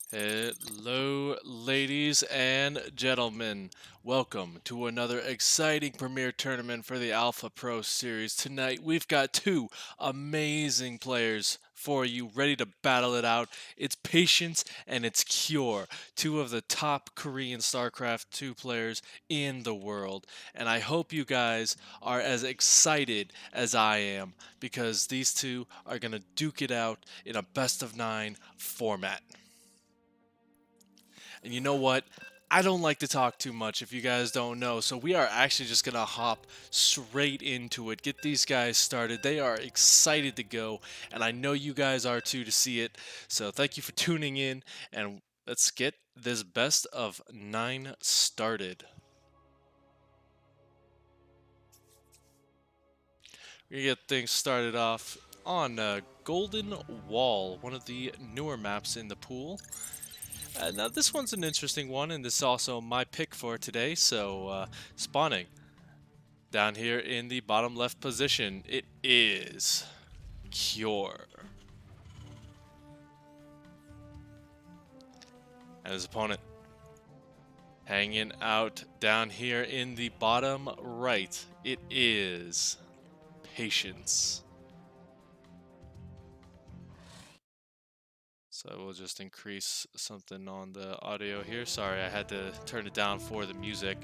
Hello, ladies and gentlemen. Welcome to another exciting premier tournament for the Alpha Pro Series. Tonight, we've got two amazing players for you ready to battle it out. It's Patience and it's Cure, two of the top Korean StarCraft 2 players in the world. And I hope you guys are as excited as I am because these two are going to duke it out in a best of 9 format. And you know what? I don't like to talk too much if you guys don't know, so we are actually just going to hop straight into it. Get these guys started. They are excited to go, and I know you guys are too to see it. So thank you for tuning in, and let's get this best of 9 started. We're going to get things started off on Golden Wall, one of the newer maps in the pool. Now this one's an interesting one, and this is also my pick for today. So spawning down here in the bottom left position, it is Cure, and his opponent hanging out down here in the bottom right, it is Patience. So we'll just increase something on the audio here. Sorry, I had to turn it down for the music.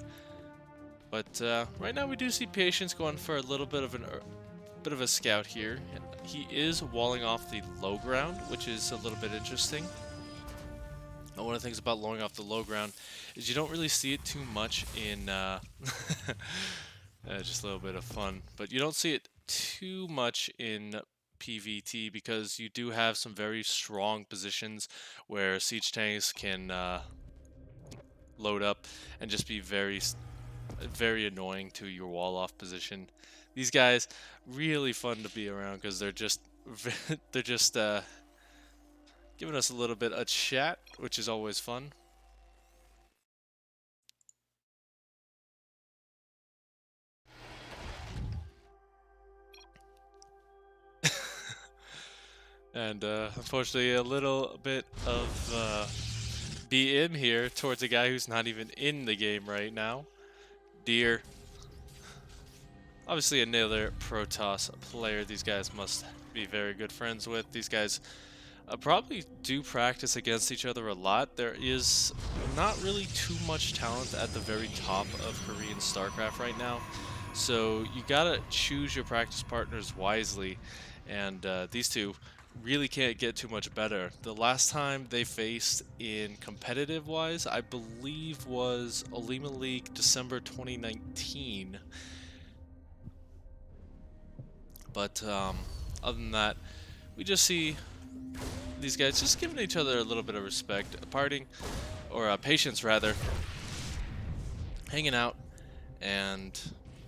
But right now we do see Patience going for a little bit of a scout here. He is walling off the low ground, which is a little bit interesting. Now, one of the things about walling off the low ground is you don't really see it too much in just a little bit of fun, but you don't see it too much in PvT because you do have some very strong positions where siege tanks can load up and just be very annoying to your wall off position. These guys really fun to be around because they're just giving us a little bit of chat, which is always fun. And unfortunately, a little bit of BM here towards a guy who's not even in the game right now. Deer. Obviously another Protoss player these guys must be very good friends with. These guys probably do practice against each other a lot. There is not really too much talent at the very top of Korean StarCraft right now. So you gotta choose your practice partners wisely. And these two really can't get too much better. The last time they faced in competitive wise, I believe was Olima League December 2019. But other than that, we just see these guys just giving each other a little bit of respect, parting, or patience rather, hanging out and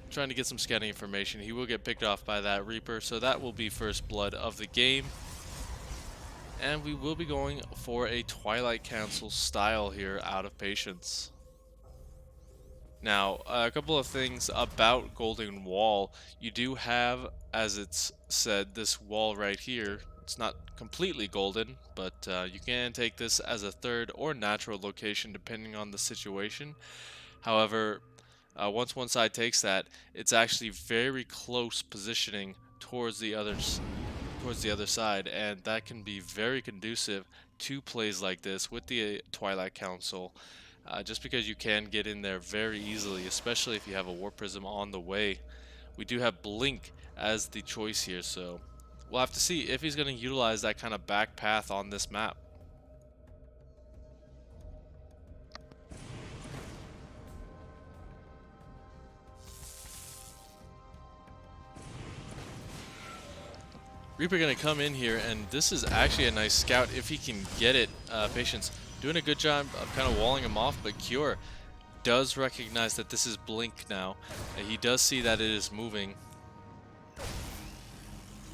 trying to get some scouting information. He will get picked off by that Reaper, so that will be first blood of the game. And we will be going for a Twilight Council style here out of Patience. Now, a couple of things about Golden Wall. You do have, as it's said, this wall right here. It's not completely golden, but you can take this as a third or natural location depending on the situation. However, once one side takes that, it's actually very close positioning towards the other side, and that can be very conducive to plays like this with the Twilight Council. Just because you can get in there very easily, especially if you have a Warp Prism on the way. We do have Blink as the choice here, so we'll have to see if he's going to utilize that kind of back path on this map. Reaper going to come in here, and this is actually a nice scout if he can get it. Patience doing a good job of kind of walling him off, but Cure does recognize that this is Blink now. He does see that it is moving,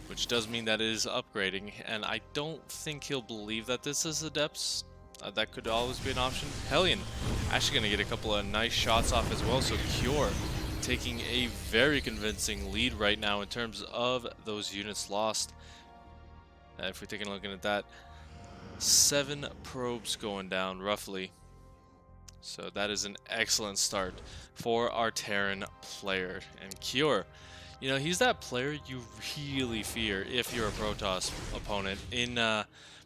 which does mean that it is upgrading, and I don't think he'll believe that this is the depths. That could always be an option. Hellion actually going to get a couple of nice shots off as well, so Cure taking a very convincing lead right now in terms of those units lost. If we're taking a look at that, 7 probes going down roughly. So that is an excellent start for our Terran player. And Cure, you know, he's that player you really fear if you're a Protoss opponent. In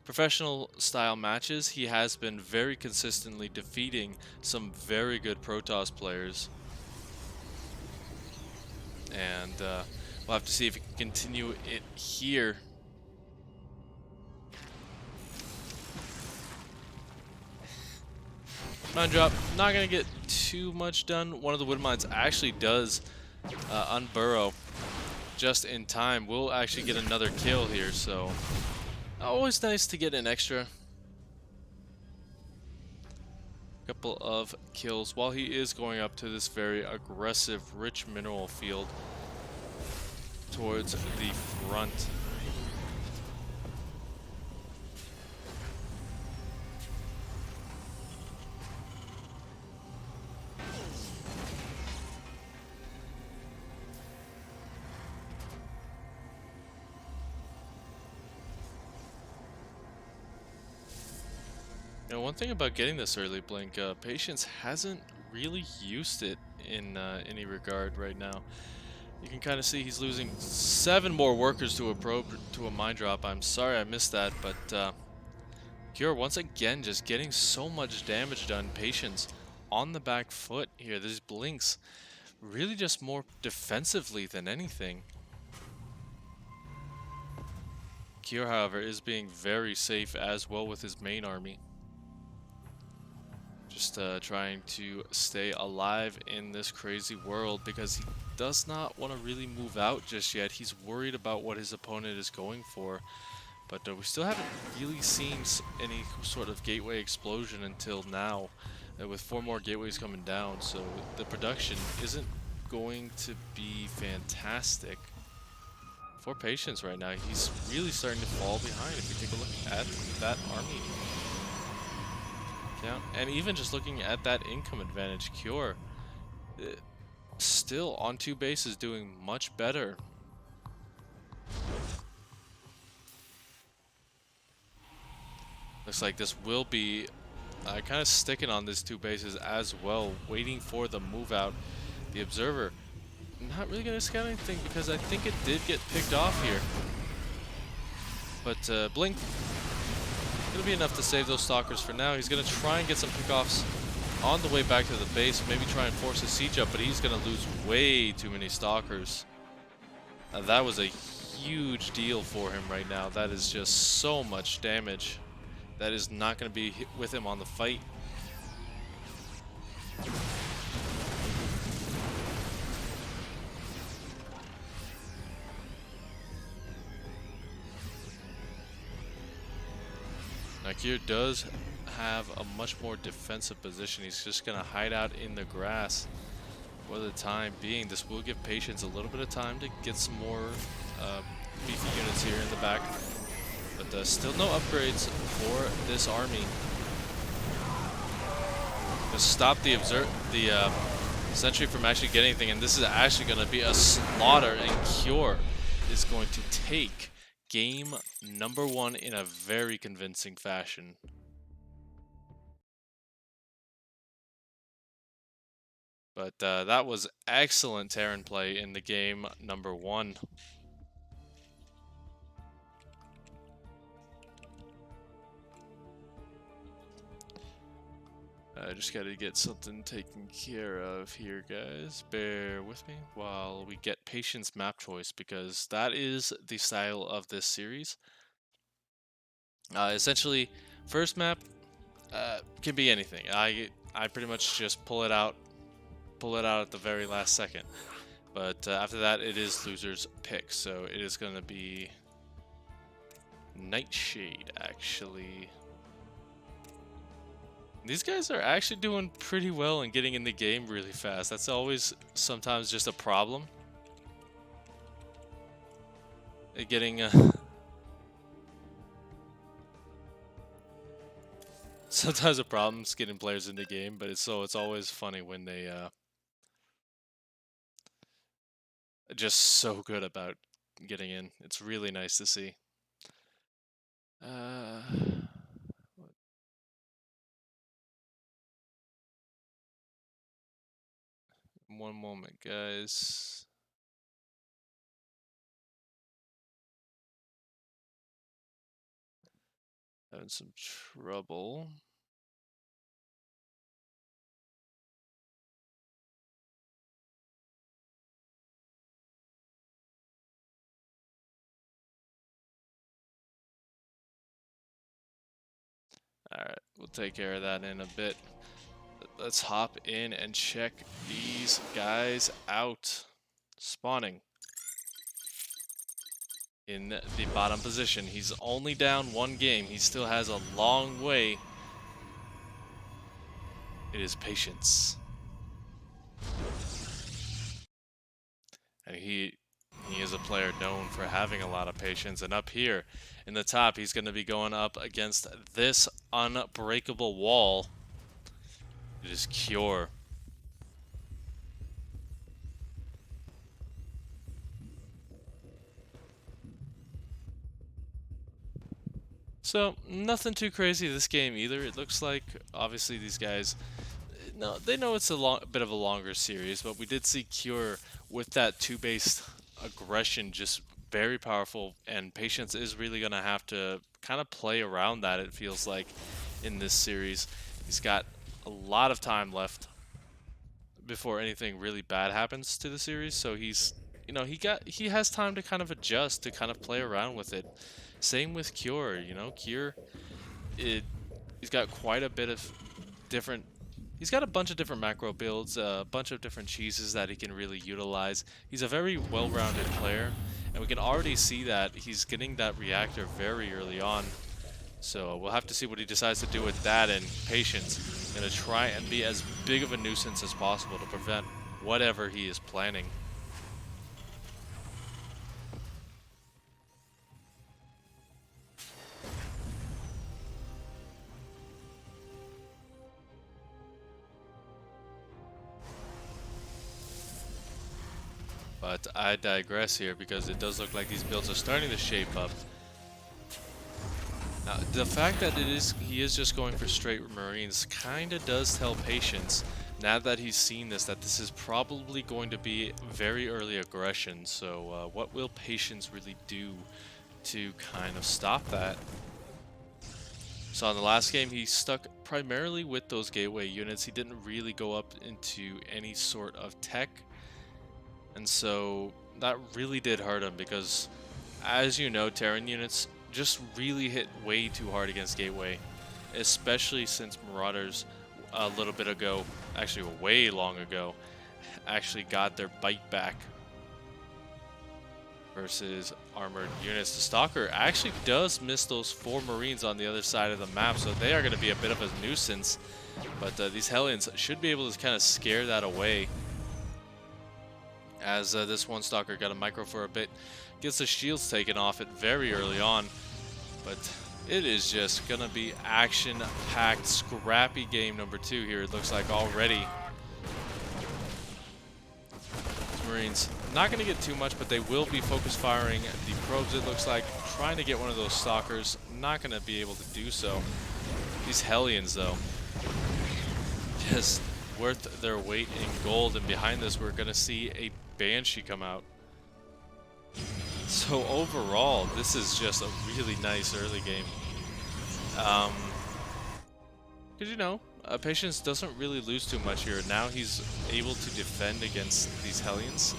professional style matches, he has been very consistently defeating some very good Protoss players. And we'll have to see if he can continue it here. Mine drop, not going to get too much done. One of the wood mines actually does unburrow just in time. We'll actually get another kill here, so always nice to get an extra couple of kills while he is going up to this very aggressive, rich mineral field towards the front. You know, one thing about getting this early blink, Patience hasn't really used it in any regard right now. You can kind of see he's losing 7 more workers to a probe, to a mine drop. I'm sorry I missed that, but Cure once again just getting so much damage done. Patience on the back foot here. These blinks really just more defensively than anything. Cure, however, is being very safe as well with his main army. Just trying to stay alive in this crazy world because he does not want to really move out just yet. He's worried about what his opponent is going for. But we still haven't really seen any sort of gateway explosion until now, with 4 more gateways coming down. So the production isn't going to be fantastic for Patience right now. He's really starting to fall behind if you take a look at that army. And even just looking at that income advantage, Cure still on 2 bases doing much better. Looks like this will be kind of sticking on these 2 bases as well, waiting for the move out. The Observer not really going to scout anything because I think it did get picked off here. But Blink going to be enough to save those Stalkers for now. He's going to try and get some pickoffs on the way back to the base, maybe try and force a siege up, but he's going to lose way too many Stalkers. That was a huge deal for him right now. That is just so much damage. That is not going to be with him on the fight. Nakir does have a much more defensive position. He's just going to hide out in the grass for the time being. This will give Patience a little bit of time to get some more beefy units here in the back. But still no upgrades for this army. Just stop the sentry from actually getting anything, and this is actually going to be a slaughter, and Cure is going to take game number 1 in a very convincing fashion. But that was excellent Terran play in the game number 1. I just got to get something taken care of here, guys. Bear with me while we get Patience map choice, because that is the style of this series. Essentially, first map can be anything. I pretty much just pull it out at the very last second. But after that, it is loser's pick. So it is going to be Nightshade, actually. These guys are actually doing pretty well and getting in the game really fast. That's always sometimes just a problem. Getting sometimes a problem is getting players in the game, but it's always funny when they just so good about getting in. It's really nice to see. One moment, guys. Having some trouble. Alright, we'll take care of that in a bit. Let's hop in and check these guys out. Spawning in the bottom position. He's only down one game. He still has a long way. It is patience. And he is a player known for having a lot of patience. And up here in the top, he's going to be going up against this unbreakable wall. It is Cure. So, nothing too crazy this game either. It looks like, obviously, these guys, no, they know it's a bit of a longer series, but we did see Cure with that 2-based aggression just very powerful, and Patience is really going to have to kind of play around that, it feels like, in this series. He's got a lot of time left before anything really bad happens to the series, so he's, you know, he has time to kind of adjust, to kind of play around with it. Same with Cure, you know, Cure, he's got quite a bit of different. He's got a bunch of different macro builds, a bunch of different cheeses that he can really utilize. He's a very well-rounded player, and we can already see that he's getting that reactor very early on. So we'll have to see what he decides to do with that, and Patience gonna try and be as big of a nuisance as possible to prevent whatever he is planning. But I digress here because it does look like these builds are starting to shape up. Now, the fact that he is just going for straight Marines kind of does tell Patience, now that he's seen this, that this is probably going to be very early aggression. So what will Patience really do to kind of stop that? So in the last game, he stuck primarily with those gateway units. He didn't really go up into any sort of tech. And so that really did hurt him because, as you know, Terran units just really hit way too hard against Gateway, especially since Marauders a little bit ago, actually way long ago, actually got their bite back versus armored units. The Stalker actually does miss those 4 Marines on the other side of the map, so they are going to be a bit of a nuisance. But these Hellions should be able to kind of scare that away, as this one Stalker got a micro for a bit, gets the shields taken off it very early on. But it is just going to be action-packed, scrappy game number 2 here, it looks like already. Marines not going to get too much, but they will be focus firing the probes, it looks like, trying to get one of those Stalkers. Not going to be able to do so. These Hellions, though, just worth their weight in gold, and behind this we're going to see a Banshee come out. So overall, this is just a really nice early game. Because, you know, Patience doesn't really lose too much here. Now he's able to defend against these Hellions.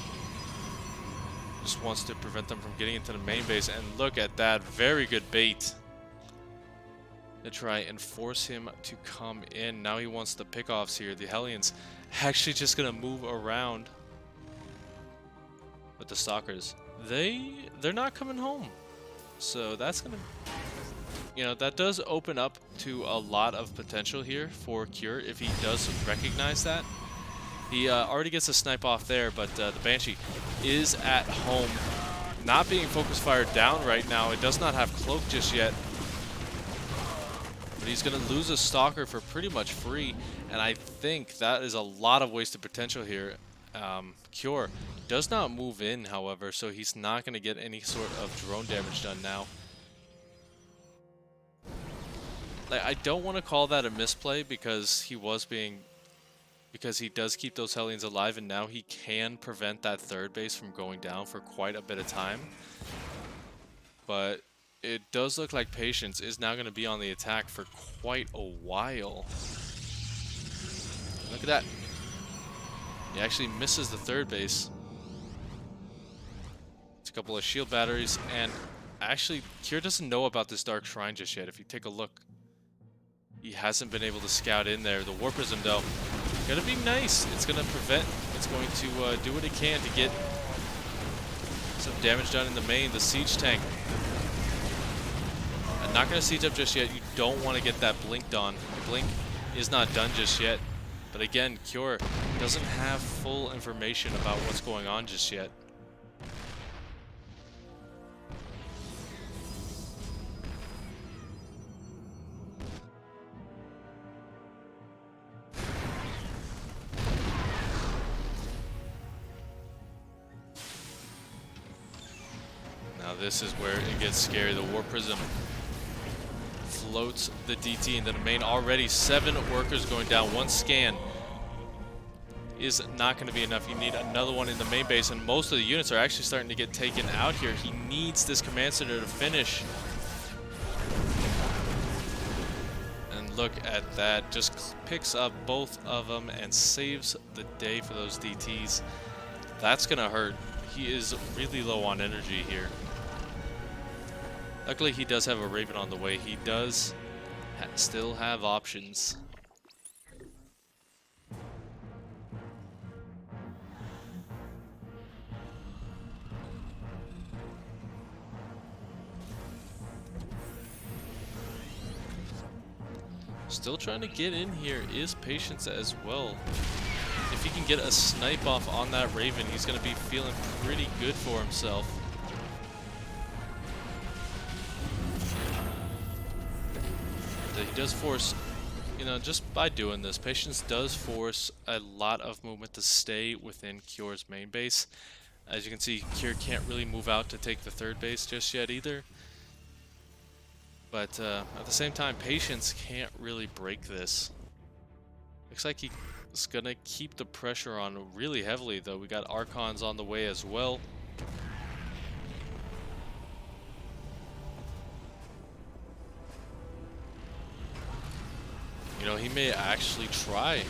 Just wants to prevent them from getting into the main base. And look at that, very good bait to try and force him to come in. Now he wants the pickoffs here. The Hellions actually just going to move around. But the Stalkers, they're not coming home. So that's going to, you know, that does open up to a lot of potential here for Cure if he does recognize that. He already gets a snipe off there, but the Banshee is at home. Not being focus fired down right now. It does not have cloak just yet. But he's going to lose a Stalker for pretty much free. And I think that is a lot of wasted potential here. Cure does not move in, however, so he's not going to get any sort of drone damage done now. Like, I don't want to call that a misplay because he was because he does keep those Hellions alive, and now he can prevent that third base from going down for quite a bit of time. But it does look like Patience is now going to be on the attack for quite a while. Look at that. He actually misses the third base. It's a couple of shield batteries, and actually, Cure doesn't know about this Dark Shrine just yet. If you take a look, he hasn't been able to scout in there. The War Prism, though, gonna be nice. It's gonna prevent, it's going to do what it can to get some damage done in the main. The Siege Tank, I'm not gonna siege up just yet. You don't want to get that blinked on. The blink is not done just yet. But again, Cure doesn't have full information about what's going on just yet. Now this is where it gets scary. The War Prism floats the DT into the main. Already 7 workers going down. 1 scan is not going to be enough. You need another one in the main base, and most of the units are actually starting to get taken out here. He needs this command center to finish. And look at that. Just picks up both of them and saves the day for those DTs. That's going to hurt. He is really low on energy here. Luckily, he does have a Raven on the way. He does still have options. Still trying to get in here is Patience as well. If he can get a snipe off on that Raven, he's going to be feeling pretty good for himself. He does force, you know, just by doing this, Patience does force a lot of movement to stay within Cure's main base. As you can see, Cure can't really move out to take the third base just yet either. But at the same time, Patience can't really break this. Looks like he's gonna keep the pressure on really heavily, though. We got Archons on the way as well. You know, he may actually try.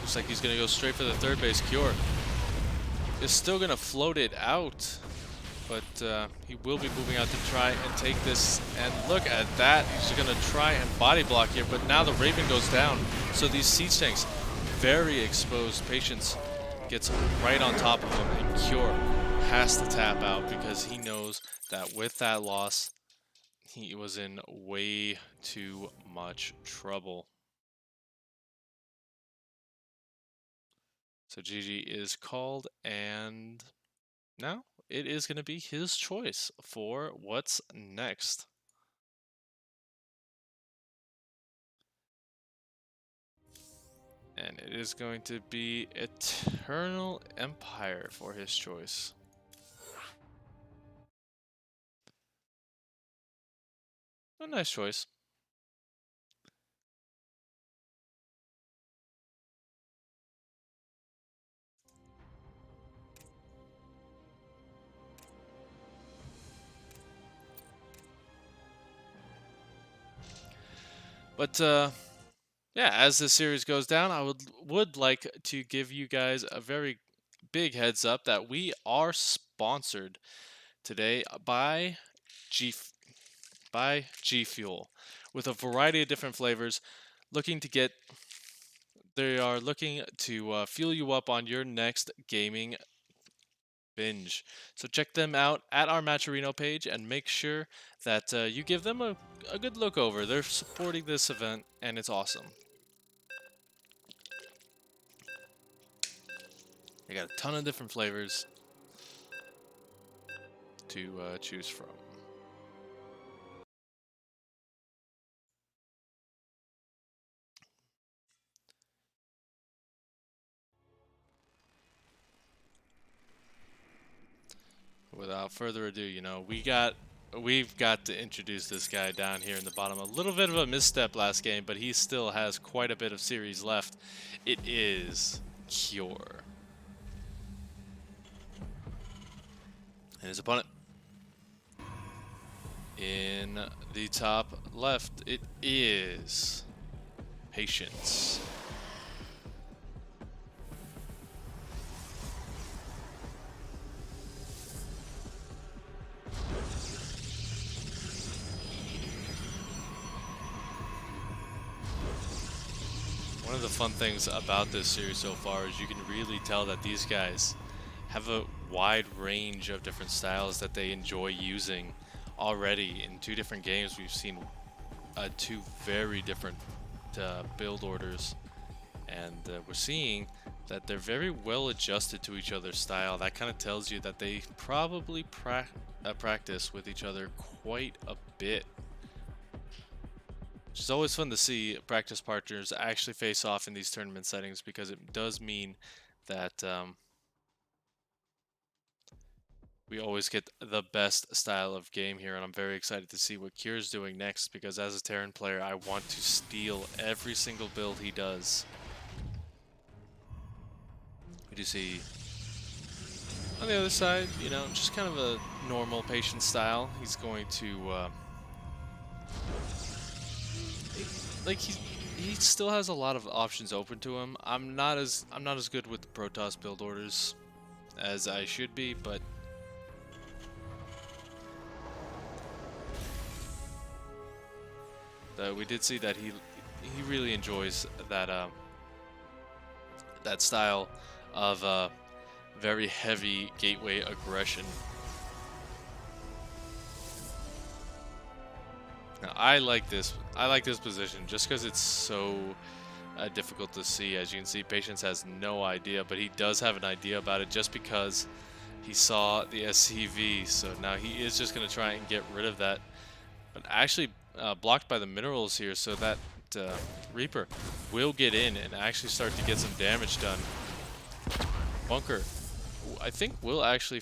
Looks like he's gonna go straight for the third base. Cure is still gonna float it out, but he will be moving out to try and take this. And look at that, he's gonna try and body block here, but now the Raven goes down. So these siege tanks, very exposed. Patience gets right on top of him, and Cure has to tap out because he knows that with that loss, he was in way too much trouble. So GG is called, and now it is going to be his choice for what's next. And it is going to be Eternal Empire for his choice. A nice choice. But yeah, as this series goes down, I would like to give you guys a very big heads up that we are sponsored today by G Fuel, with a variety of different flavors. They are looking to fuel you up on your next gaming binge. So check them out at our Matcherino page and make sure that you give them a good look over. They're supporting this event, and it's awesome. They got a ton of different flavors to choose from. Without further ado, you know, we got we've got to introduce this guy down here in the bottom. A little bit of a misstep last game, but he still has quite a bit of series left. It is Cure. And his opponent in the top left, it is Patience. One of the fun things about this series so far is you can really tell that these guys have a wide range of different styles that they enjoy using. Already in 2 different games we've seen 2 very different build orders, and we're seeing that they're very well adjusted to each other's style. That kind of tells you that they probably practice with each other quite a bit. It's always fun to see practice partners actually face off in these tournament settings, because it does mean that we always get the best style of game here, and I'm very excited to see what Cure's doing next, because as a Terran player, I want to steal every single build he does. We do see on the other side, you know, just kind of a normal patient style. He's going to like he still has a lot of options open to him. I'm not as good with the Protoss build orders as I should be, but we did see that he really enjoys that that style of very heavy gateway aggression. Now, I like this position just because it's so difficult to see. As you can see, Patience has no idea, but he does have an idea about it just because he saw the SCV. So now he is just going to try and get rid of that, but actually blocked by the minerals here, so that Reaper will get in and actually start to get some damage done. Bunker, I think will actually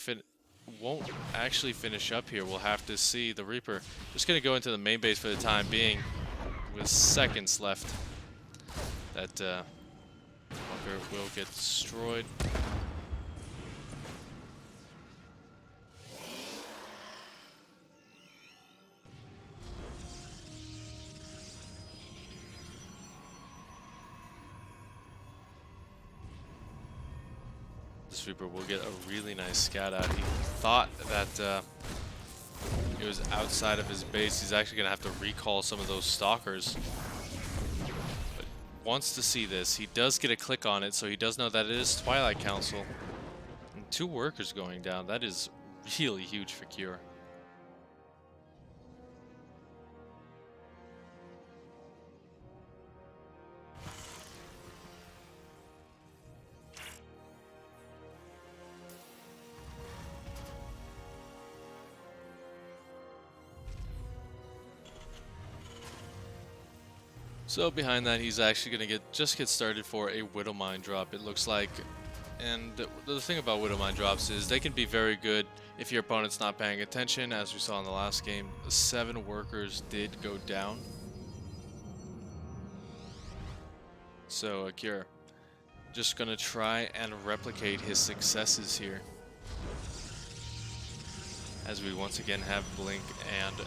won't actually finish up here. We'll have to see. The Reaper just going to go into the main base for the time being with seconds left. That bunker will get destroyed. This Reaper will get a really nice scout out. He thought that it was outside of his base. He's actually going to have to recall some of those stalkers. But wants to see this. He does get a click on it, so he does know that it is Twilight Council. And 2 workers going down. That is really huge for Cure. So behind that, he's actually going to just get started for a Widow Mine drop, it looks like. And the thing about Widow Mine drops is they can be very good if your opponent's not paying attention. As we saw in the last game, 7 workers did go down. So Cure just going to try and replicate his successes here, as we once again have Blink and the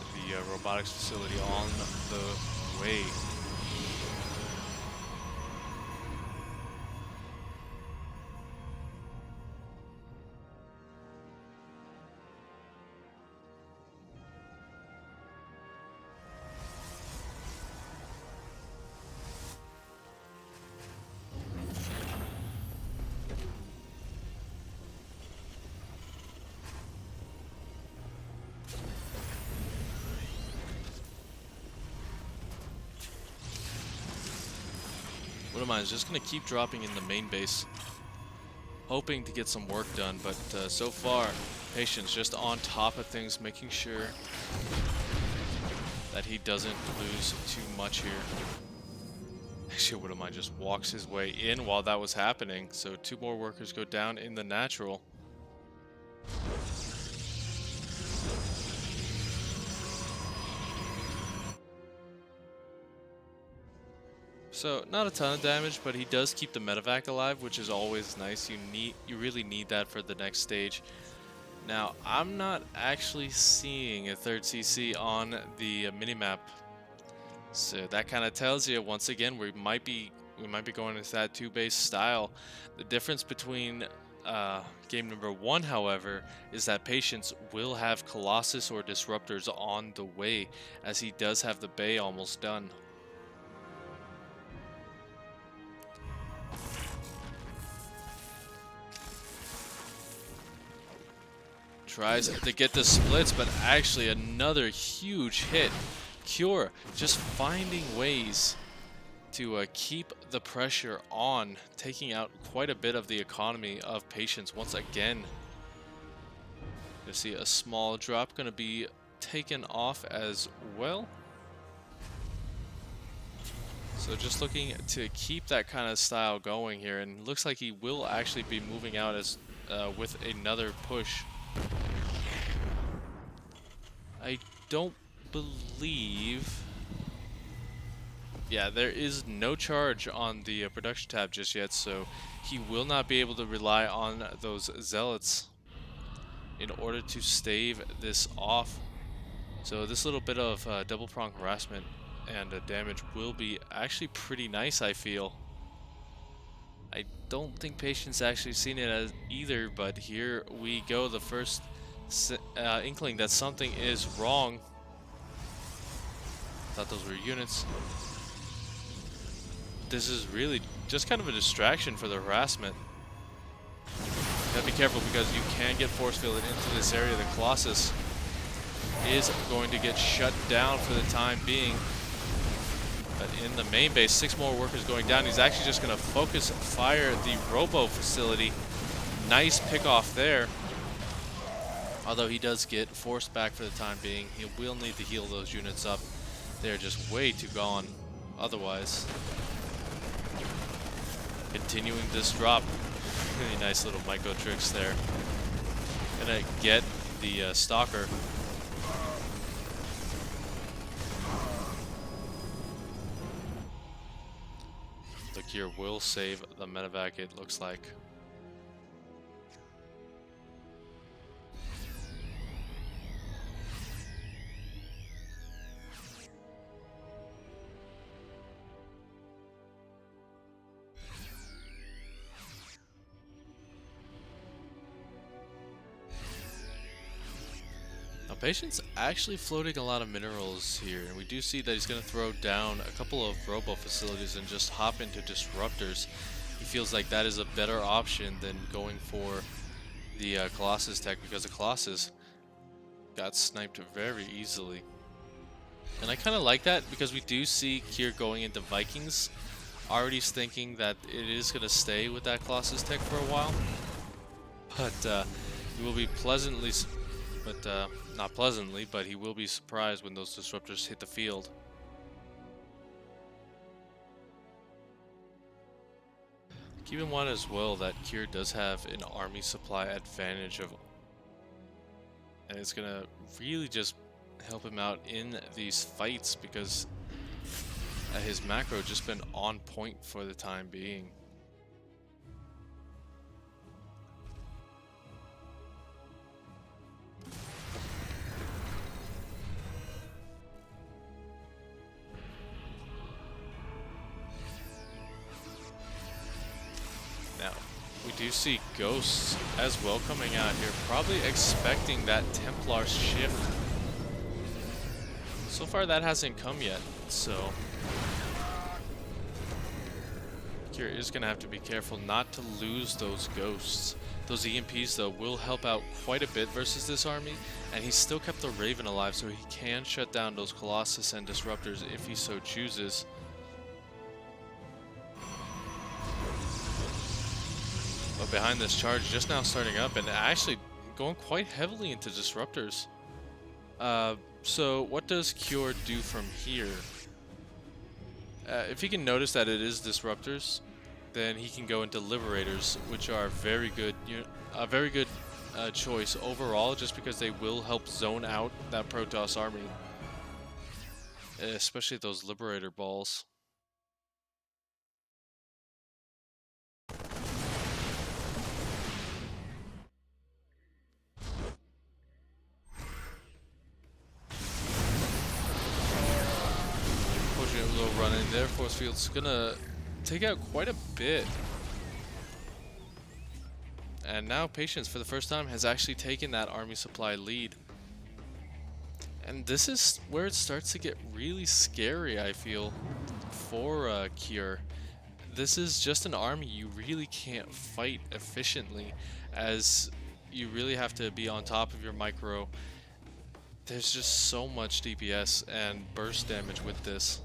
robotics facility on the way. Widow Mine is just going to keep dropping in the main base, hoping to get some work done, but so far, Patience just on top of things, making sure that he doesn't lose too much here. Actually, Widow Mine just walks his way in while that was happening, so 2 more workers go down in the natural. So not a ton of damage, but he does keep the medevac alive, which is always nice. You really need that for the next stage. Now, I'm not actually seeing a third CC on the minimap, so that kind of tells you once again we might be going into that two-base style. The difference between game number one, however, is that Patience will have Colossus or Disruptors on the way, as he does have the Bay almost done. Tries to get the splits, but actually another huge hit. Cure just finding ways to keep the pressure on, taking out quite a bit of the economy of Patience once again. You see a small drop going to be taken off as well. So just looking to keep that kind of style going here, and looks like he will actually be moving out as with another push. I don't believe... Yeah, there is no charge on the production tab just yet, so he will not be able to rely on those zealots in order to stave this off. So this little bit of double prong harassment and damage will be actually pretty nice, I feel. I don't think Patience actually seen it as either, but here we go. The first inkling that something is wrong. Thought those were units. This is really just kind of a distraction for the harassment. Gotta be careful because you can get force fielded into this area. The Colossus is going to get shut down for the time being. But in the main base, 6 more workers going down. He's actually just going to focus fire the Robo facility. Nice pick off there. Although he does get forced back for the time being. He will need to heal those units up. They're just way too gone otherwise. Continuing this drop. Really nice little micro tricks there. Gonna get the Stalker. The Cure will save the medevac, it looks like. Now, Patience actually floating a lot of minerals here, and we do see that he's going to throw down a couple of robo facilities and just hop into disruptors. He feels like that is a better option than going for the Colossus tech, because the Colossus got sniped very easily. And I kind of like that because we do see Kier going into Vikings. Already thinking that it is going to stay with that Colossus tech for a while. But he will be pleasantly... not pleasantly, but he will be surprised when those disruptors hit the field. Keep in mind as well that Kier does have an army supply advantage of, and it's gonna really just help him out in these fights because his macro just been on point for the time being. Now, we do see ghosts as well coming out here, probably expecting that Templar shift. So far that hasn't come yet, so Kier is going to have to be careful not to lose those ghosts. Those EMPs though will help out quite a bit versus this army, and he's still kept the Raven alive so he can shut down those Colossus and Disruptors if he so chooses. But behind this charge, just now starting up and actually going quite heavily into Disruptors. So what does Cure do from here? If he can notice that it is Disruptors, then he can go into Liberators, which are a very good choice overall, just because they will help zone out that Protoss army, especially those Liberator balls. unfortunate little run in there. Force field's gonna take out quite a bit. And now Patience, for the first time, has actually taken that army supply lead. And this is where it starts to get really scary, I feel, for Cure. This is just an army you really can't fight efficiently, as you really have to be on top of your micro. There's just so much DPS and burst damage with this.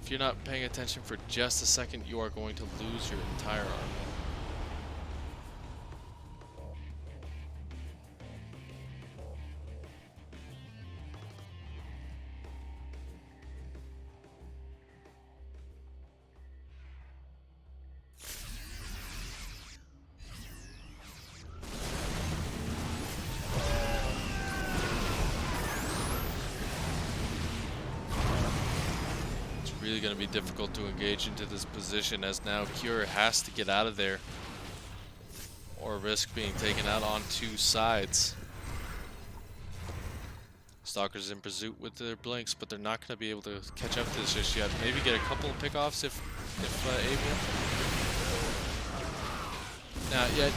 If you're not paying attention for just a second, you are going to lose your entire army. Really going to be difficult to engage into this position, as now Cure has to get out of there or risk being taken out on two sides. Stalkers in pursuit with their blinks, but they're not going to be able to catch up to this just yet. Maybe get a couple of pickoffs if able. Now, yeah,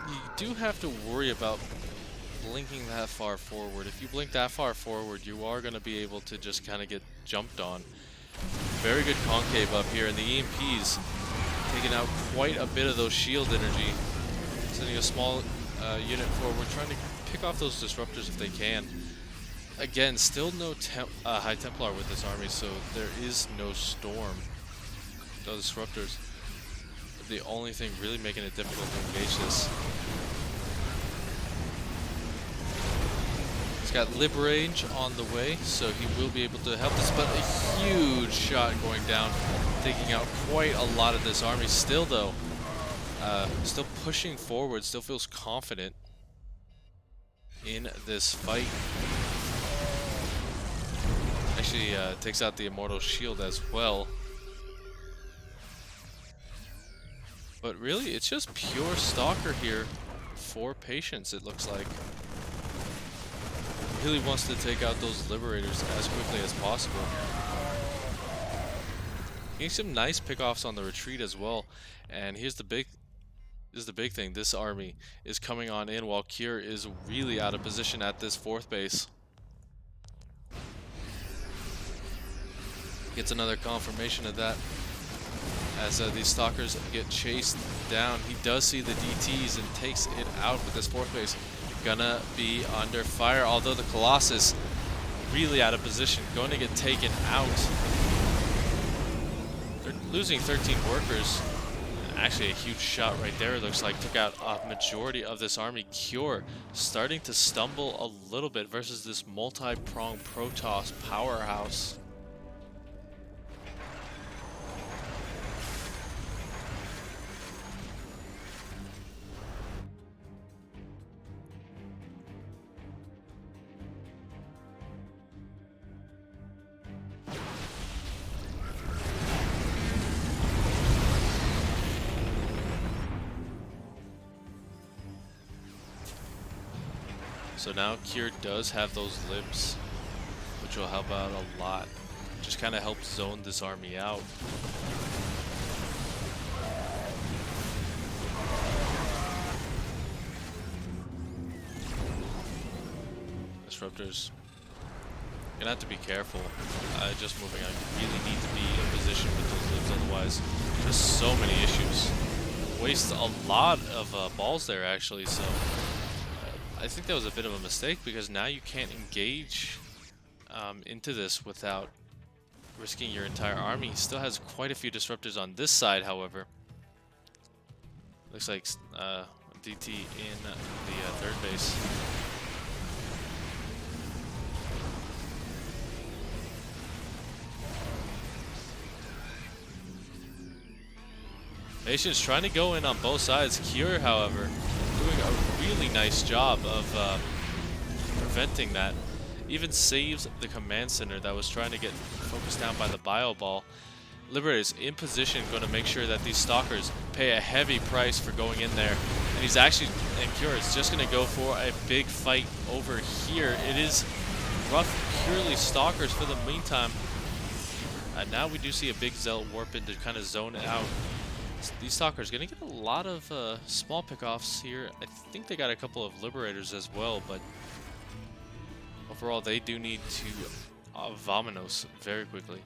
you do have to worry about blinking that far forward. If you blink that far forward, you are going to be able to just kind of get jumped on. Very good concave up here, and the EMP's taking out quite a bit of those shield energy. Sending a small unit forward, trying to pick off those disruptors if they can. Again, still no High Templar with this army, so there is no storm. No disruptors. The only thing really making it difficult to engage this. Got lib range on the way, so he will be able to help this, but a huge shot going down, taking out quite a lot of this army. Still though, still pushing forward, still feels confident in this fight. Actually takes out the Immortal Shield as well. But really, it's just pure Stalker here for Patience, it looks like. Really wants to take out those Liberators as quickly as possible. Getting some nice pickoffs on the retreat as well. And here's the big thing. This army is coming on in while Cure is really out of position at this fourth base. Gets another confirmation of that as these Stalkers get chased down. He does see the DTs and takes it out with this fourth base. Gonna be under fire, although the Colossus really out of position, going to get taken out. They're losing 13 workers. Actually a huge shot right there, it looks like, took out a majority of this army. Cure starting to stumble a little bit versus this multi-pronged Protoss powerhouse. So now Cure does have those libs, which will help out a lot. Just kind of help zone this army out. Disruptors. Gonna have to be careful. Just moving on. You really need to be in position with those libs, otherwise just so many issues. Waste a lot of balls there actually, so I think that was a bit of a mistake, because now you can't engage into this without risking your entire army. He still has quite a few disruptors on this side, however. Looks like DT in the third base. Patience trying to go in on both sides. Cure, however, doing a really nice job of preventing that. Even saves the command center that was trying to get focused down by the bio ball. Liberator's in position, going to make sure that these Stalkers pay a heavy price for going in there. And he's actually, and Cure is just going to go for a big fight over here. It is rough, purely Stalkers for the meantime. And now we do see a big Zealot warp in to kind of zone it out. These Stalkers going to get a lot of small pickoffs here. I think they got a couple of Liberators as well, but overall they do need to Vominos very quickly.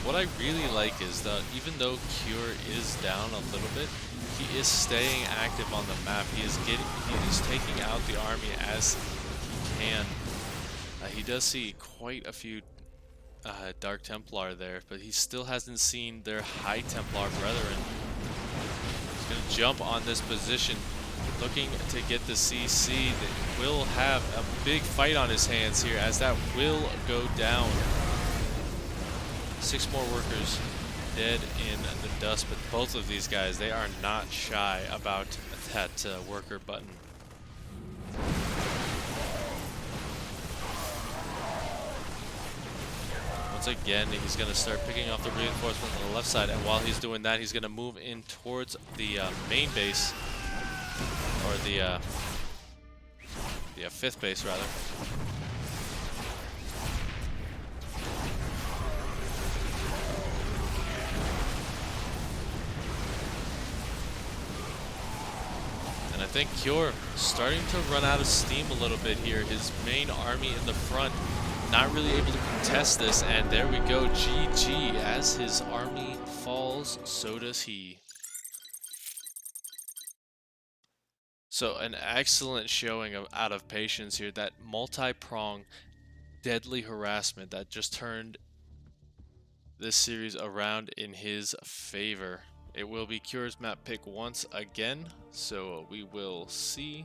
What I really like is that even though Cure is down a little bit, he is staying active on the map. He is taking out the army as he can. He does see quite a few Dark Templar there, but he still hasn't seen their High Templar brethren. He's gonna jump on this position, looking to get the CC. That will have a big fight on his hands here, as that will go down. 6 more workers dead in the dust, but both of these guys, they are not shy about that worker button. Once again, he's going to start picking off the reinforcement on the left side, and while he's doing that, he's going to move in towards the main base, or the 5th base, rather. And I think Cure starting to run out of steam a little bit here. His main army in the front not really able to contest this, and there we go, GG. As his army falls, so does he. So an excellent showing out of Patience here. That multi-prong deadly harassment that just turned this series around in his favor. It will be Cure's map pick once again, so we will see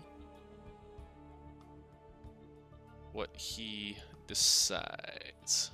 what he decides.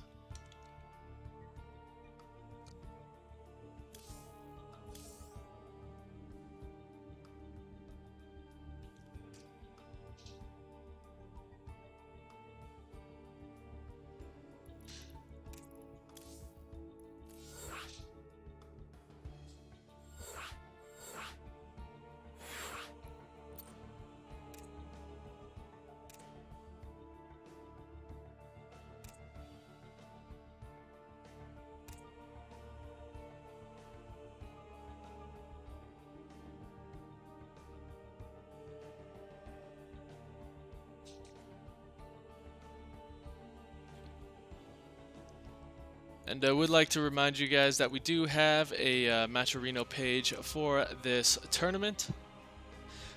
And I would like to remind you guys that we do have a Matcherino page for this tournament.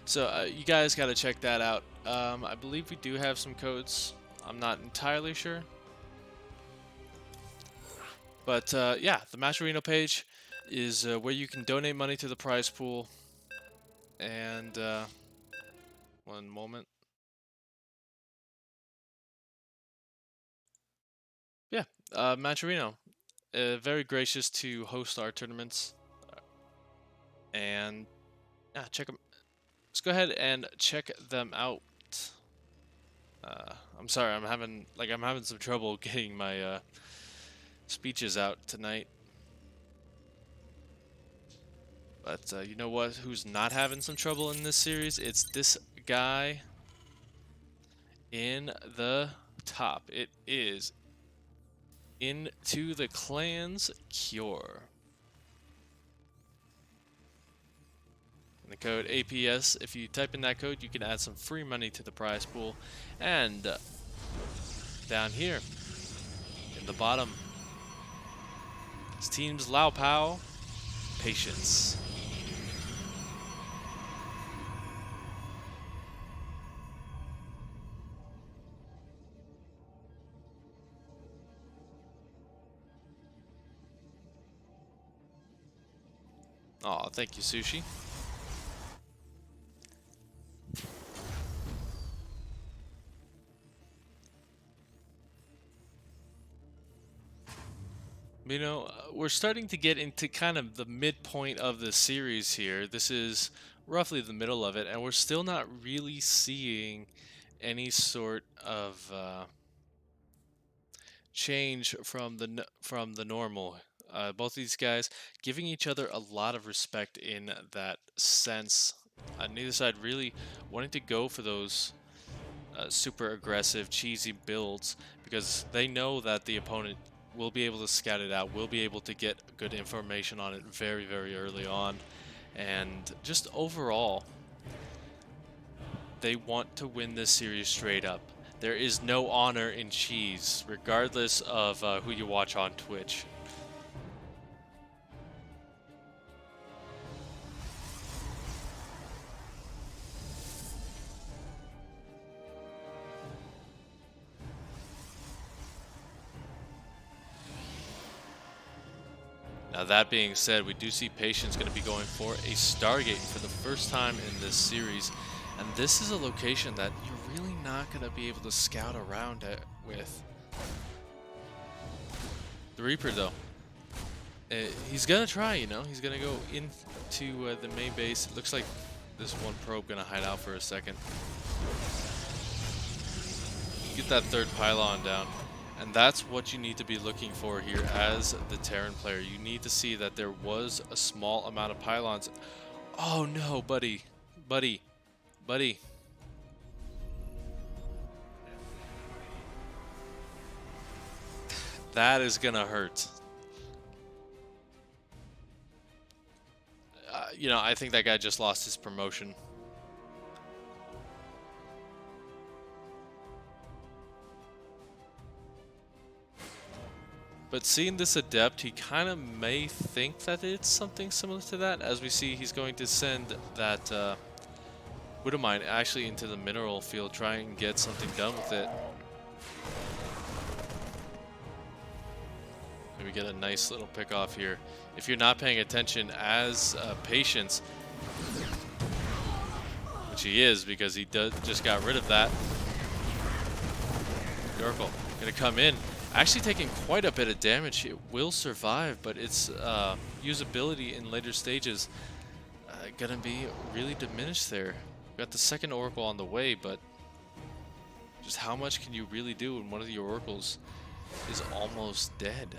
So you guys got to check that out. I believe we do have some codes. I'm not entirely sure. But yeah, the Matcherino page is where you can donate money to the prize pool. And one moment. Yeah, Matcherino, very gracious to host our tournaments. And yeah, check them. Let's go ahead and check them out. I'm sorry, I'm having some trouble getting my speeches out tonight. But you know what? Who's not having some trouble in this series? It's this guy in the top. It is Into the Clans Cure. And the code APS, if you type in that code, you can add some free money to the prize pool. And down here, in the bottom, it's Teams Lao Pao, Patience. Aw, thank you, Sushi. You know, we're starting to get into kind of the midpoint of the series here. This is roughly the middle of it, and we're still not really seeing any sort of change from the normal. Both these guys giving each other a lot of respect in that sense. Neither side really wanting to go for those super aggressive, cheesy builds because they know that the opponent will be able to scout it out, will be able to get good information on it very, very early on. And just overall, they want to win this series straight up. There is no honor in cheese, regardless of who you watch on Twitch. Now that being said, we do see Patience going to be going for a Stargate for the first time in this series. And this is a location that you're really not going to be able to scout around it with. The Reaper though, he's going to try, you know, he's going to go into the main base. It looks like this one probe going to hide out for a second. Get that third pylon down. And that's what you need to be looking for here as the Terran player. You need to see that there was a small amount of pylons. Oh no, buddy. Buddy. Buddy. That is gonna hurt. You know, I think that guy just lost his promotion. But seeing this Adept, he kind of may think that it's something similar to that. As we see, he's going to send that Widowmine actually into the mineral field, try and get something done with it. Maybe get a nice little pick off here. If you're not paying attention as Patience, which he is because he just got rid of that. The Oracle gonna come in. Actually taking quite a bit of damage. It will survive, but its usability in later stages gonna be really diminished there. Got the second Oracle on the way, but just how much can you really do when one of your Oracles is almost dead?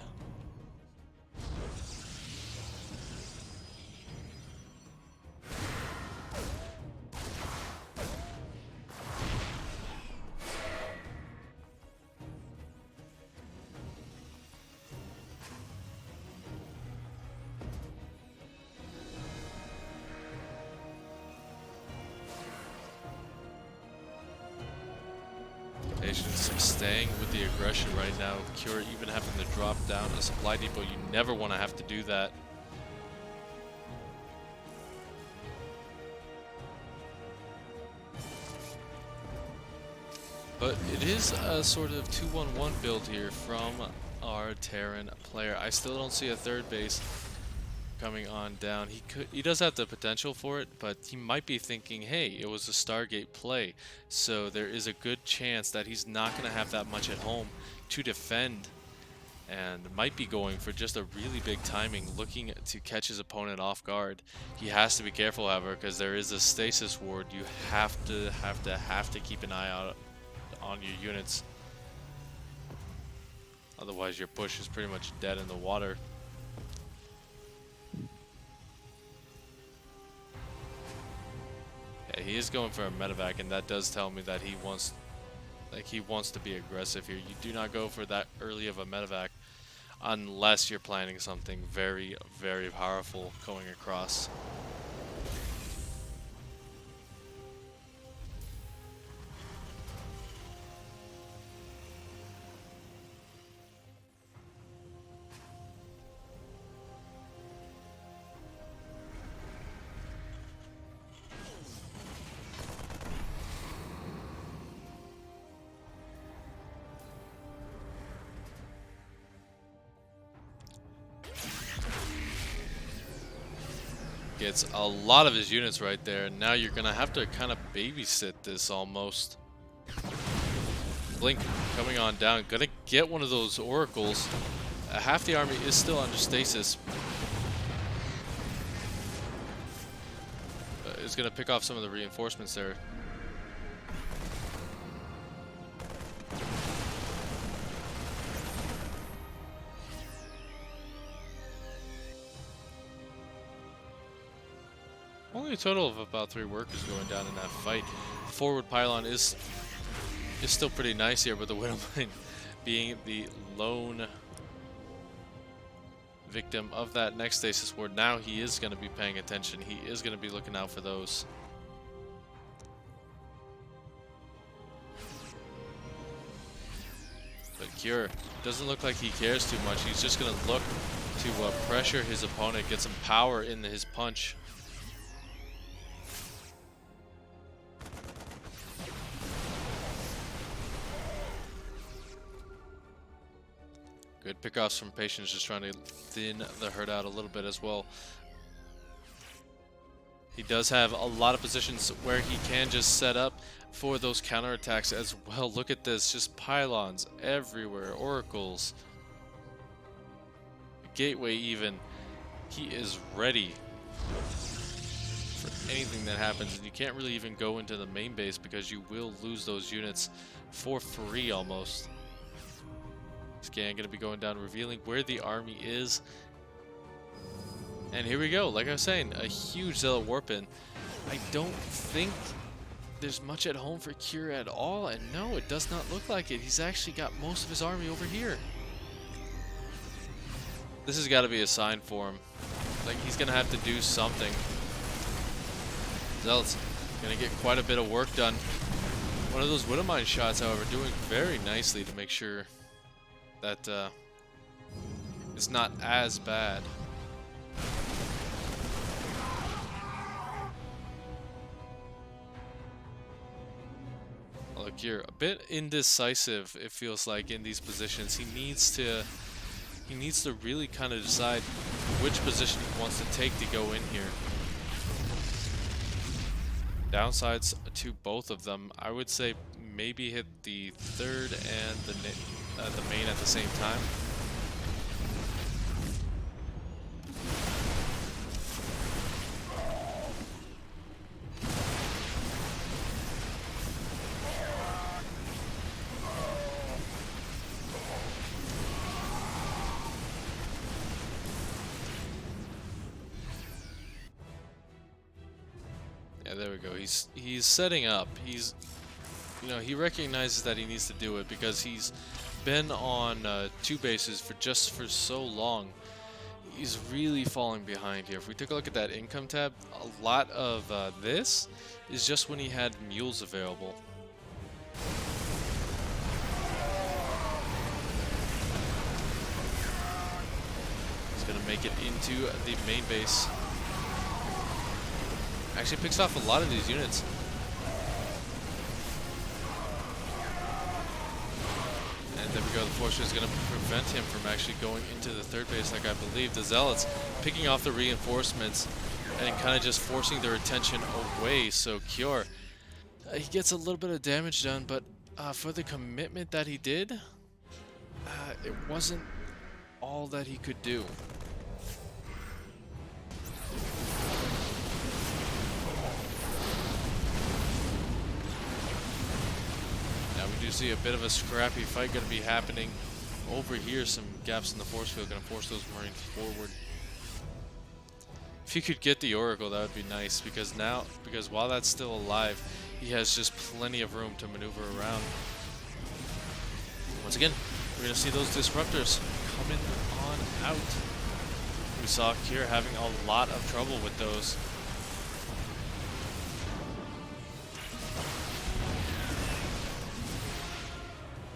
Patience staying with the aggression right now. Cure even having to drop down a supply depot. You never want to have to do that. But it is a sort of 2-1-1 build here from our Terran player. I still don't see a third base coming on down. He does have the potential for it, but he might be thinking, hey, it was a Stargate play, so there is a good chance that he's not going to have that much at home to defend, and might be going for just a really big timing, looking to catch his opponent off guard. He has to be careful, however, because there is a stasis ward. You have to keep an eye out on your units, otherwise your push is pretty much dead in the water. He is going for a medevac, and that does tell me that he wants to be aggressive here. You do not go for that early of a medevac unless you're planning something very, very powerful going across. Gets a lot of his units right there. Now you're gonna have to kind of babysit this almost. Blink coming on down, gonna get one of those oracles. Half the army is still under stasis. It's gonna pick off some of the reinforcements there. Only a total of about 3 workers going down in that fight. The forward pylon is still pretty nice here, but the Widowmine being the lone victim of that next stasis ward. Now he is going to be paying attention. He is going to be looking out for those. But Cure doesn't look like he cares too much. He's just going to look to pressure his opponent, get some power in his punch. Good pickoffs from Patience, just trying to thin the herd out a little bit as well. He does have a lot of positions where he can just set up for those counterattacks as well. Look at this, just pylons everywhere, oracles, gateway even. He is ready for anything that happens, and you can't really even go into the main base because you will lose those units for free almost. Scan gonna be going down, revealing where the army is. And here we go. Like I was saying, a huge Zealot Warpin. I don't think there's much at home for Cure at all, and no, it does not look like it. He's actually got most of his army over here. This has got to be a sign for him. Like, he's gonna have to do something. Zealot's gonna get quite a bit of work done. One of those Widowmine shots, however, doing very nicely to make sure that it's not as bad. Look, you're a bit indecisive, it feels like, in these positions. He needs to really kind of decide which position he wants to take to go in here. Downsides to both of them, I would say maybe hit the third and the main at the same time. Yeah, there we go. He's setting up. He's, you know, he recognizes that he needs to do it because he's been on 2 bases for so long. He's really falling behind here. If we take a look at that income tab, a lot of this is just when he had mules available. He's gonna make it into the main base. Actually picks off a lot of these units. And there we go, the Forcer is going to prevent him from actually going into the third base like I believe. The Zealots picking off the reinforcements and kind of just forcing their attention away. So Cure, he gets a little bit of damage done, but for the commitment that he did, it wasn't all that he could do. We do see a bit of a scrappy fight going to be happening over here. Some gaps in the force field going to force those Marines forward. If he could get the Oracle, that would be nice, because while that's still alive, he has just plenty of room to maneuver around. Once again, we're going to see those disruptors coming on out. We saw Cure having a lot of trouble with those.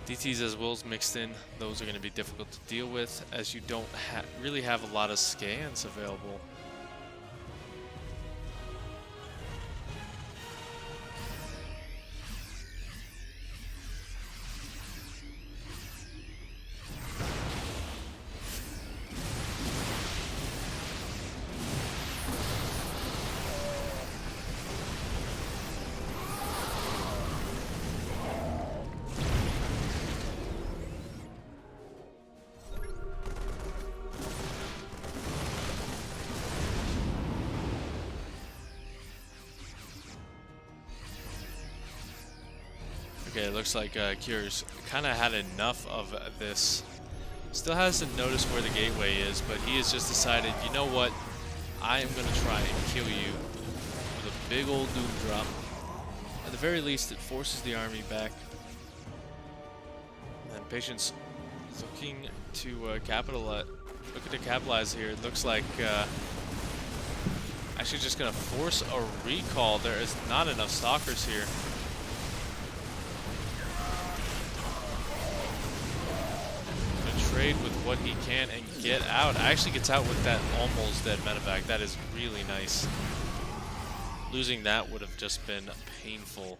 DTs as wills mixed in, those are going to be difficult to deal with as you don't really have a lot of scans available. Okay, it looks like Cure's kind of had enough of this. Still hasn't noticed where the gateway is, but he has just decided, you know what? I am going to try and kill you big old doom drop. At the very least, it forces the army back. And Patience looking to capitalize here. It looks like actually just gonna force a recall. There is not enough stalkers here. Gonna trade with what he can and get out. Actually gets out with that almost dead medevac. That is really nice. Losing that would have just been painful.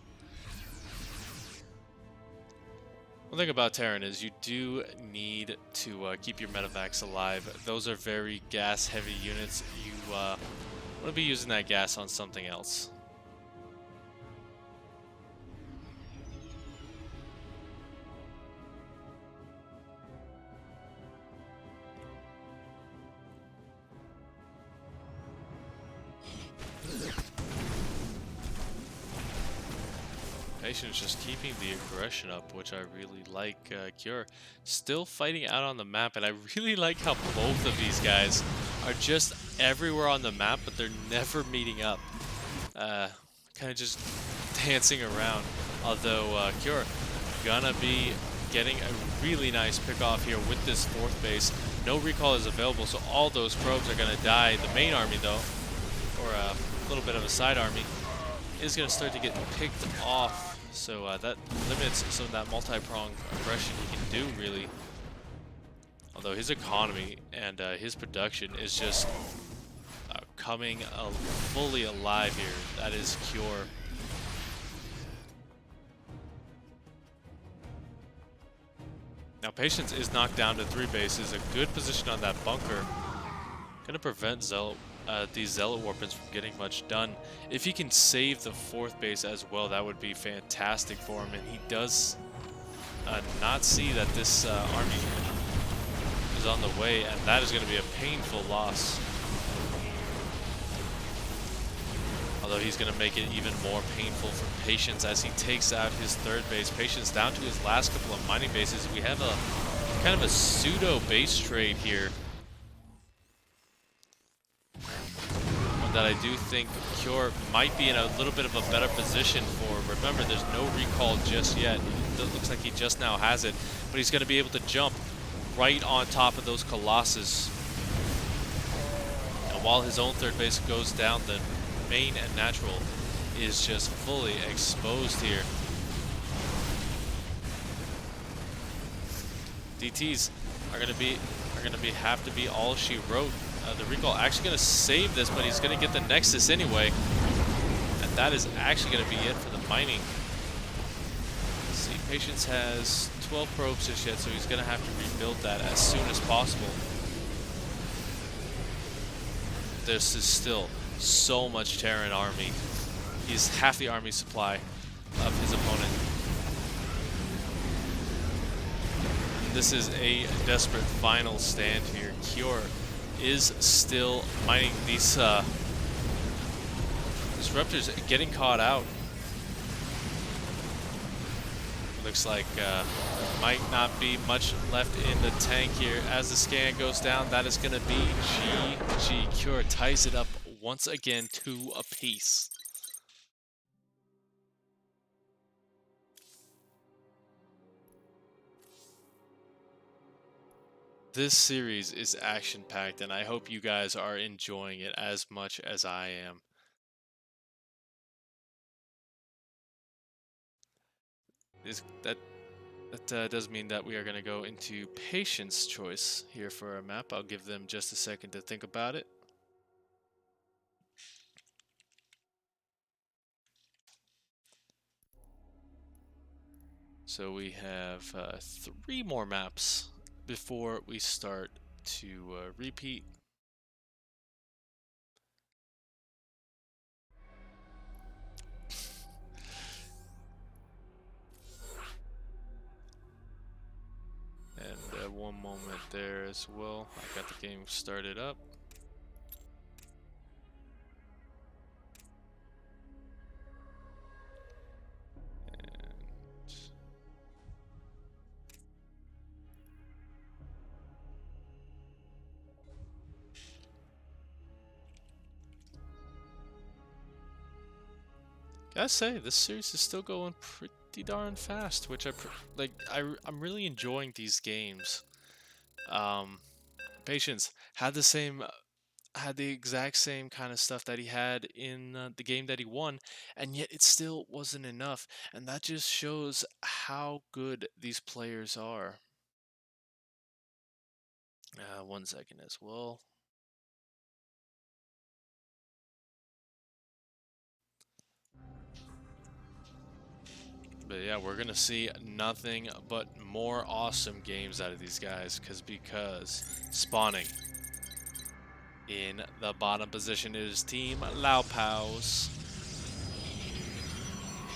One thing about Terran is you do need to keep your medevacs alive. Those are very gas-heavy units. You want to be using that gas on something else. Patience just keeping the aggression up, which I really like. Cure still fighting out on the map, and I really like how both of these guys are just everywhere on the map, but they're never meeting up. Kind of just dancing around. Although Cure gonna be getting a really nice pick off here with this fourth base. No recall is available, so all those probes are gonna die. The main army, though, or a little bit of a side army, is gonna start to get picked off. So that limits some of that multi-pronged aggression he can do, really. Although his economy and his production is just coming fully alive here. That is Cure. Now Patience is knocked down to 3 bases. A good position on that bunker. Gonna prevent these Zealot weapons from getting much done. If he can save the 4th base as well, that would be fantastic for him. And he does not see that this army is on the way, and that is going to be a painful loss. Although he's going to make it even more painful for Patience as he takes out his 3rd base. Patience down to his last couple of mining bases. We have a kind of a pseudo base trade here. That I do think Cure might be in a little bit of a better position for. Remember, there's no recall just yet. It looks like he just now has it, but he's going to be able to jump right on top of those Colossus. And while his own 3rd base goes down, the main and natural is just fully exposed here. DTs are going to have to be all she wrote. The recall actually going to save this, but he's going to get the Nexus anyway. And that is actually going to be it for the mining. Let's see, Patience has 12 probes just yet, so he's going to have to rebuild that as soon as possible. This is still so much Terran army. He's half the army supply of his opponent. This is a desperate final stand here. Cure is still mining these disruptors, getting caught out. Looks like might not be much left in the tank here as the scan goes down. That is going to be GG. Cure ties it up once again 2 apiece. This series is action-packed, and I hope you guys are enjoying it as much as I am. That does mean that we are going to go into Patience choice here for our map. I'll give them just a second to think about it. So we have 3 more maps before we start to repeat. And one moment there as well. I got the game started up. Gotta say, this series is still going pretty darn fast, which like. I'm really enjoying these games. Um, Patience had the exact same kind of stuff that he had in the game that he won, and yet it still wasn't enough. And that just shows how good these players are. 1 second as well. But yeah, we're gonna see nothing but more awesome games out of these guys, because spawning in the bottom position is Team Lao Pao's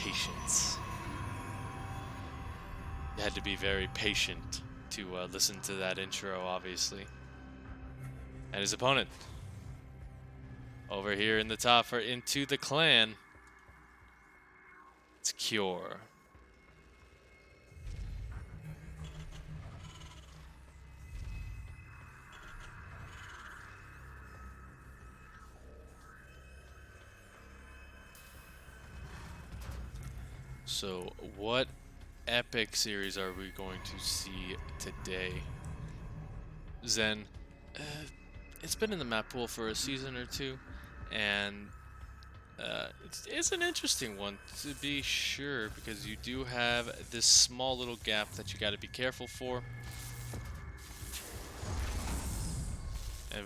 Patience. You had to be very patient to listen to that intro, obviously. And his opponent over here in the top for Into the Clan. It's Cure. So what epic series are we going to see today? Zen, uh, it's been in the map pool for a season or two, and it's an interesting one to be sure, because you do have this small little gap that you got to be careful for.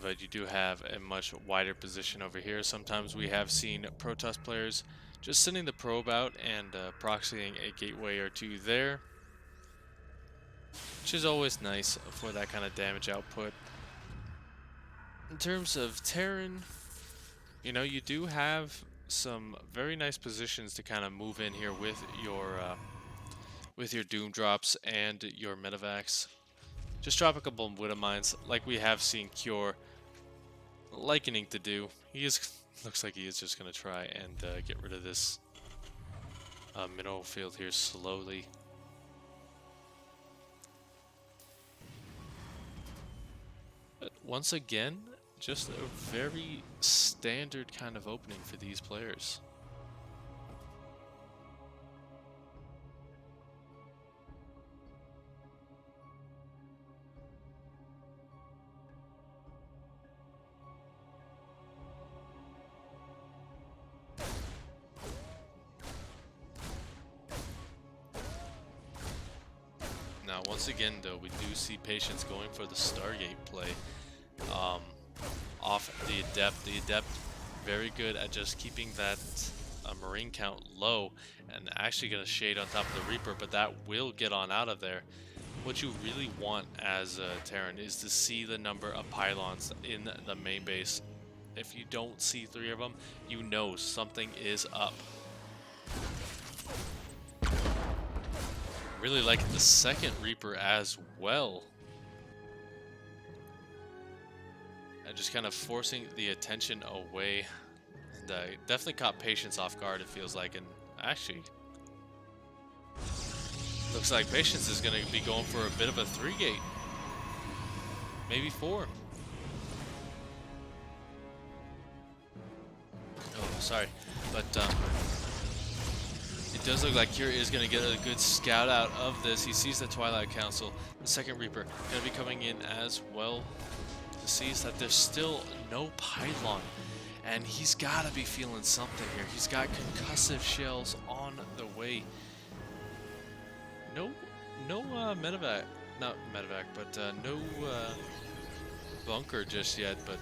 But you do have a much wider position over here. Sometimes we have seen Protoss players just sending the probe out and proxying a gateway or two there, which is always nice for that kind of damage output. In terms of Terran, you know, you do have some very nice positions to kind of move in here with your Doom drops and your Medivacs. Just drop a couple of Widow Mines, like we have seen Cure likening to do. Looks like he is just going to try and get rid of this mineral field here slowly. But once again, just a very standard kind of opening for these players. Now, once again, though, we do see Patience going for the Stargate play off the Adept. The Adept, very good at just keeping that Marine count low, and actually going to shade on top of the Reaper, but that will get on out of there. What you really want as Terran is to see the number of pylons in the main base. If you don't see 3 of them, you know something is up. Really like the second Reaper as well. And just kind of forcing the attention away. And definitely caught Patience off guard, it feels like. And actually, looks like Patience is going to be going for a bit of a 3-gate. Maybe 4. Oh, sorry. But, it does look like Cure is going to get a good scout out of this. He sees the Twilight Council. The second Reaper going to be coming in as well. He sees that there's still no pylon, and he's got to be feeling something here. He's got concussive shells on the way. No medevac, not medevac, but no bunker just yet. But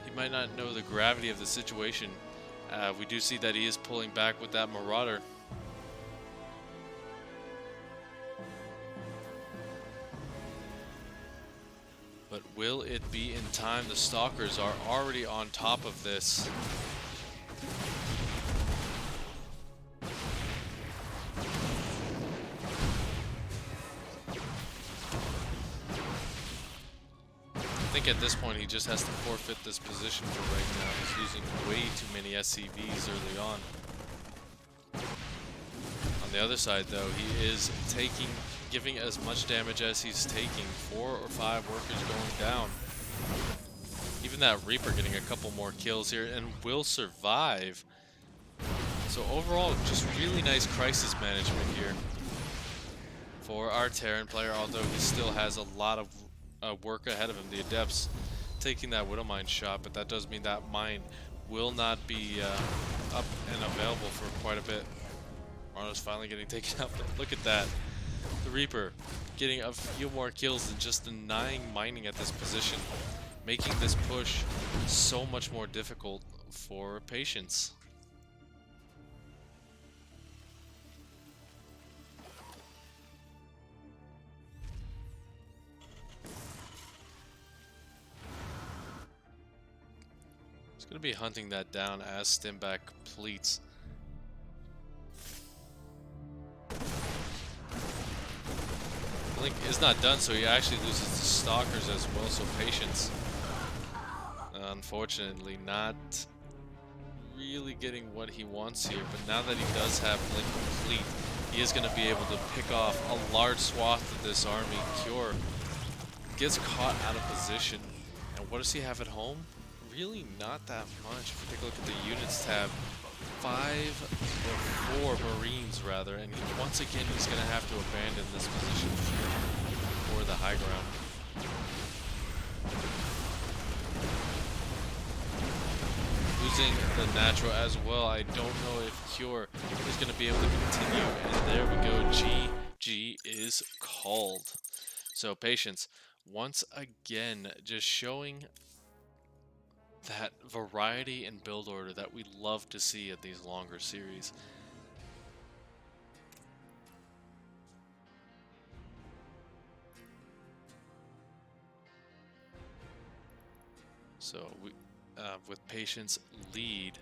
he might not know the gravity of the situation. We do see that he is pulling back with that Marauder. But will it be in time? The Stalkers are already on top of this. I think at this point he just has to forfeit this position for right now. He's using way too many SCVs early on. On the other side though, he is giving as much damage as he's taking. 4 or 5 workers going down. Even that Reaper getting a couple more kills here and will survive. So overall, just really nice crisis management here for our Terran player, although he still has a lot of work ahead of him. The Adepts taking that Widow Mine shot, but that does mean that mine will not be up and available for quite a bit. Marlo's finally getting taken out, but look at that. The Reaper getting a few more kills and just denying mining at this position, making this push so much more difficult for Patience. He's going to be hunting that down as Stimback completes. Blink is not done, so he actually loses the Stalkers as well, so Patience, unfortunately, not really getting what he wants here, but now that he does have Blink complete, he is going to be able to pick off a large swath of this army. Cure gets caught out of position, and what does he have at home? Really not that much. If you take a look at the units tab, 4 Marines rather, and once again he's going to have to abandon this position for the high ground. Losing the natural as well. I don't know if Cure is going to be able to continue, and there we go. GG is called. So Patience, once again, just showing that variety and build order that we love to see at these longer series. So we, with Patience lead,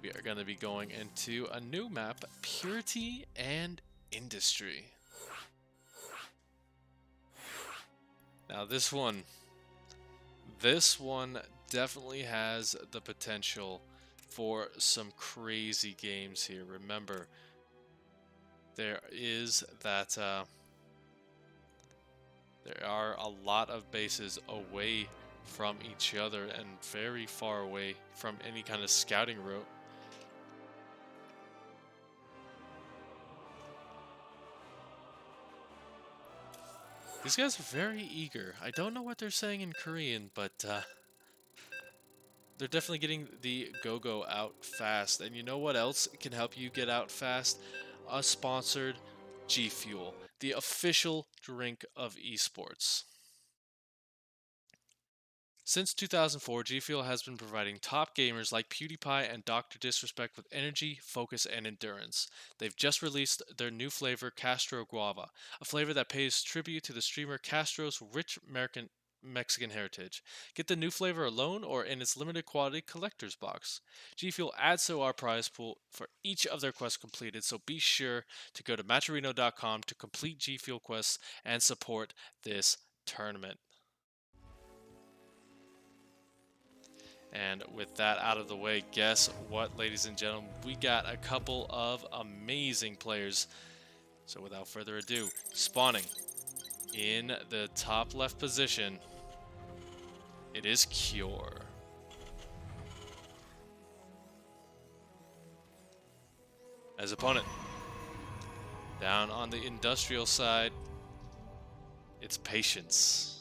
we are going to be going into a new map, Purity and Industry. Now this one definitely has the potential for some crazy games here. Remember, there is that there are a lot of bases away from each other and very far away from any kind of scouting route. These guys are very eager. I don't know what they're saying in Korean, but they're definitely getting the go-go out fast. And you know what else can help you get out fast? A sponsored G Fuel, the official drink of esports. Since 2004, G Fuel has been providing top gamers like PewDiePie and Dr. Disrespect with energy, focus, and endurance. They've just released their new flavor, Castro Guava, a flavor that pays tribute to the streamer Castro's rich Mexican heritage. Get the new flavor alone or in its limited quality collector's box. G Fuel adds to our prize pool for each of their quests completed, so be sure to go to Matcherino.com to complete G Fuel quests and support this tournament. And with that out of the way, guess what, ladies and gentlemen? We got a couple of amazing players. So without further ado, spawning in the top left position, it is Cure. As opponent, down on the industrial side, it's Patience.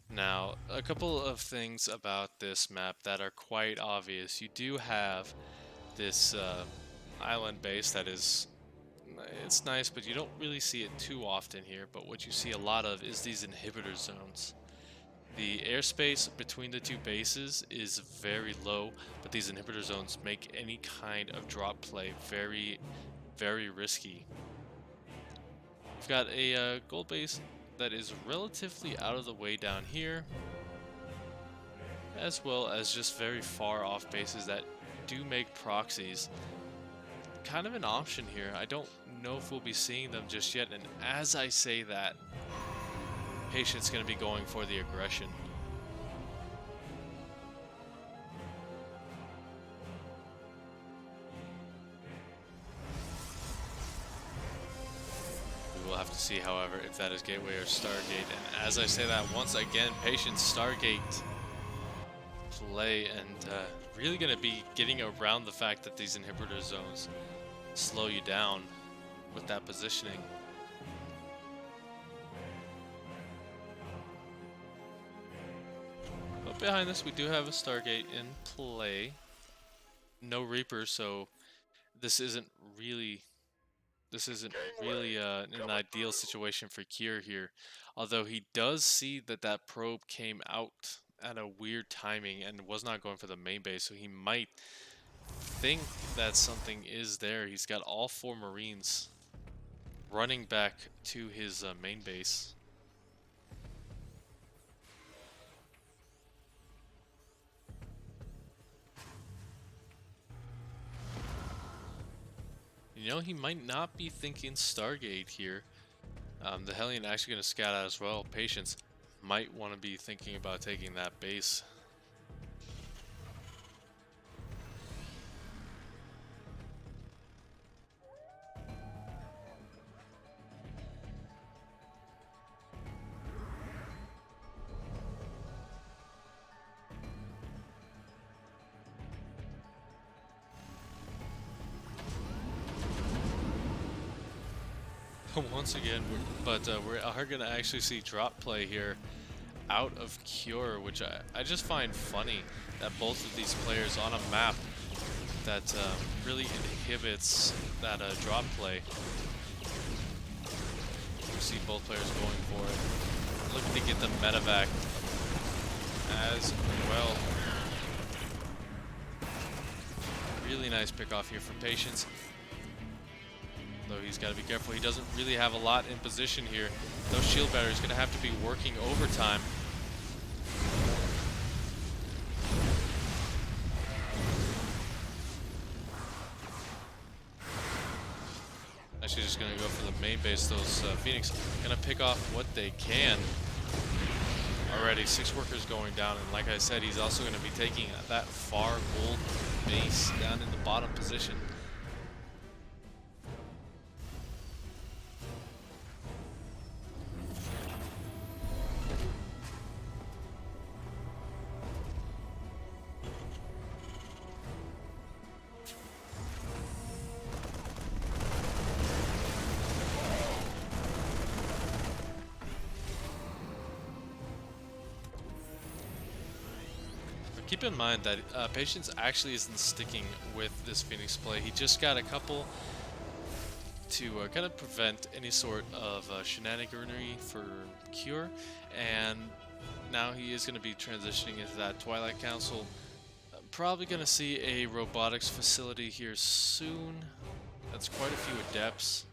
Now, a couple of things about this map that are quite obvious. You do have this island base that is, it's nice, but you don't really see it too often here. But what you see a lot of is these inhibitor zones. The airspace between the two bases is very low, but these inhibitor zones make any kind of drop play very, very risky. We've got a gold base that is relatively out of the way down here, as well as just very far off bases that do make proxies. Kind of an option here. I don't know if we'll be seeing them just yet, and as I say that, Patience going to be going for the aggression. see, however, if that is Gateway or Stargate. And as I say that, once again, Patience Stargate play, and really going to be getting around the fact that these inhibitor zones slow you down with that positioning. But behind this, we do have a Stargate in play. No Reaper, so this isn't really an ideal situation for Kier here. Although he does see that that probe came out at a weird timing and was not going for the main base, so he might think that something is there. He's got all 4 Marines running back to his main base. You know, he might not be thinking Stargate here. The Hellion actually going to scout out as well. Patience might want to be thinking about taking that base. Once again, we are going to actually see drop play here out of Cure, which I just find funny that both of these players on a map that really inhibits that drop play. You see both players going for it, looking to get the medevac as well. Really nice pick off here from Patience. Though he's got to be careful. He doesn't really have a lot in position here. Those shield batteries going to have to be working overtime. Actually just going to go for the main base. Those Phoenix going to pick off what they can. Already 6 workers going down, and like I said, he's also going to be taking that far gold base down in the bottom position. Keep in mind that Patience actually isn't sticking with this Phoenix play. He just got a couple to kind of prevent any sort of shenaniganery for Cure, and now he is going to be transitioning into that Twilight Council. Probably going to see a robotics facility here soon. That's quite a few adepts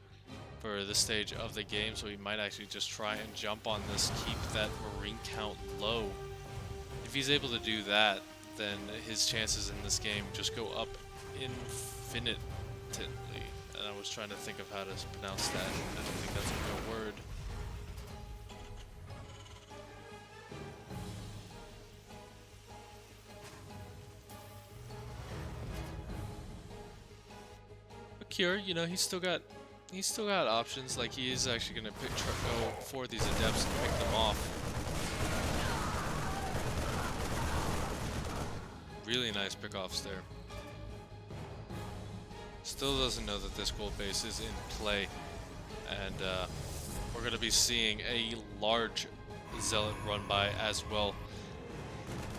for this stage of the game, so he might actually just try and jump on this, keep that Marine count low. If he's able to do that, then his chances in this game just go up infinitely. And I was trying to think of how to pronounce that. I don't think that's a real word. But Cure, you know, he's still got options. Like, he is actually going to go for these adepts and pick them off. Really nice pickoffs there. Still doesn't know that this gold base is in play, and we're going to be seeing a large zealot run by as well.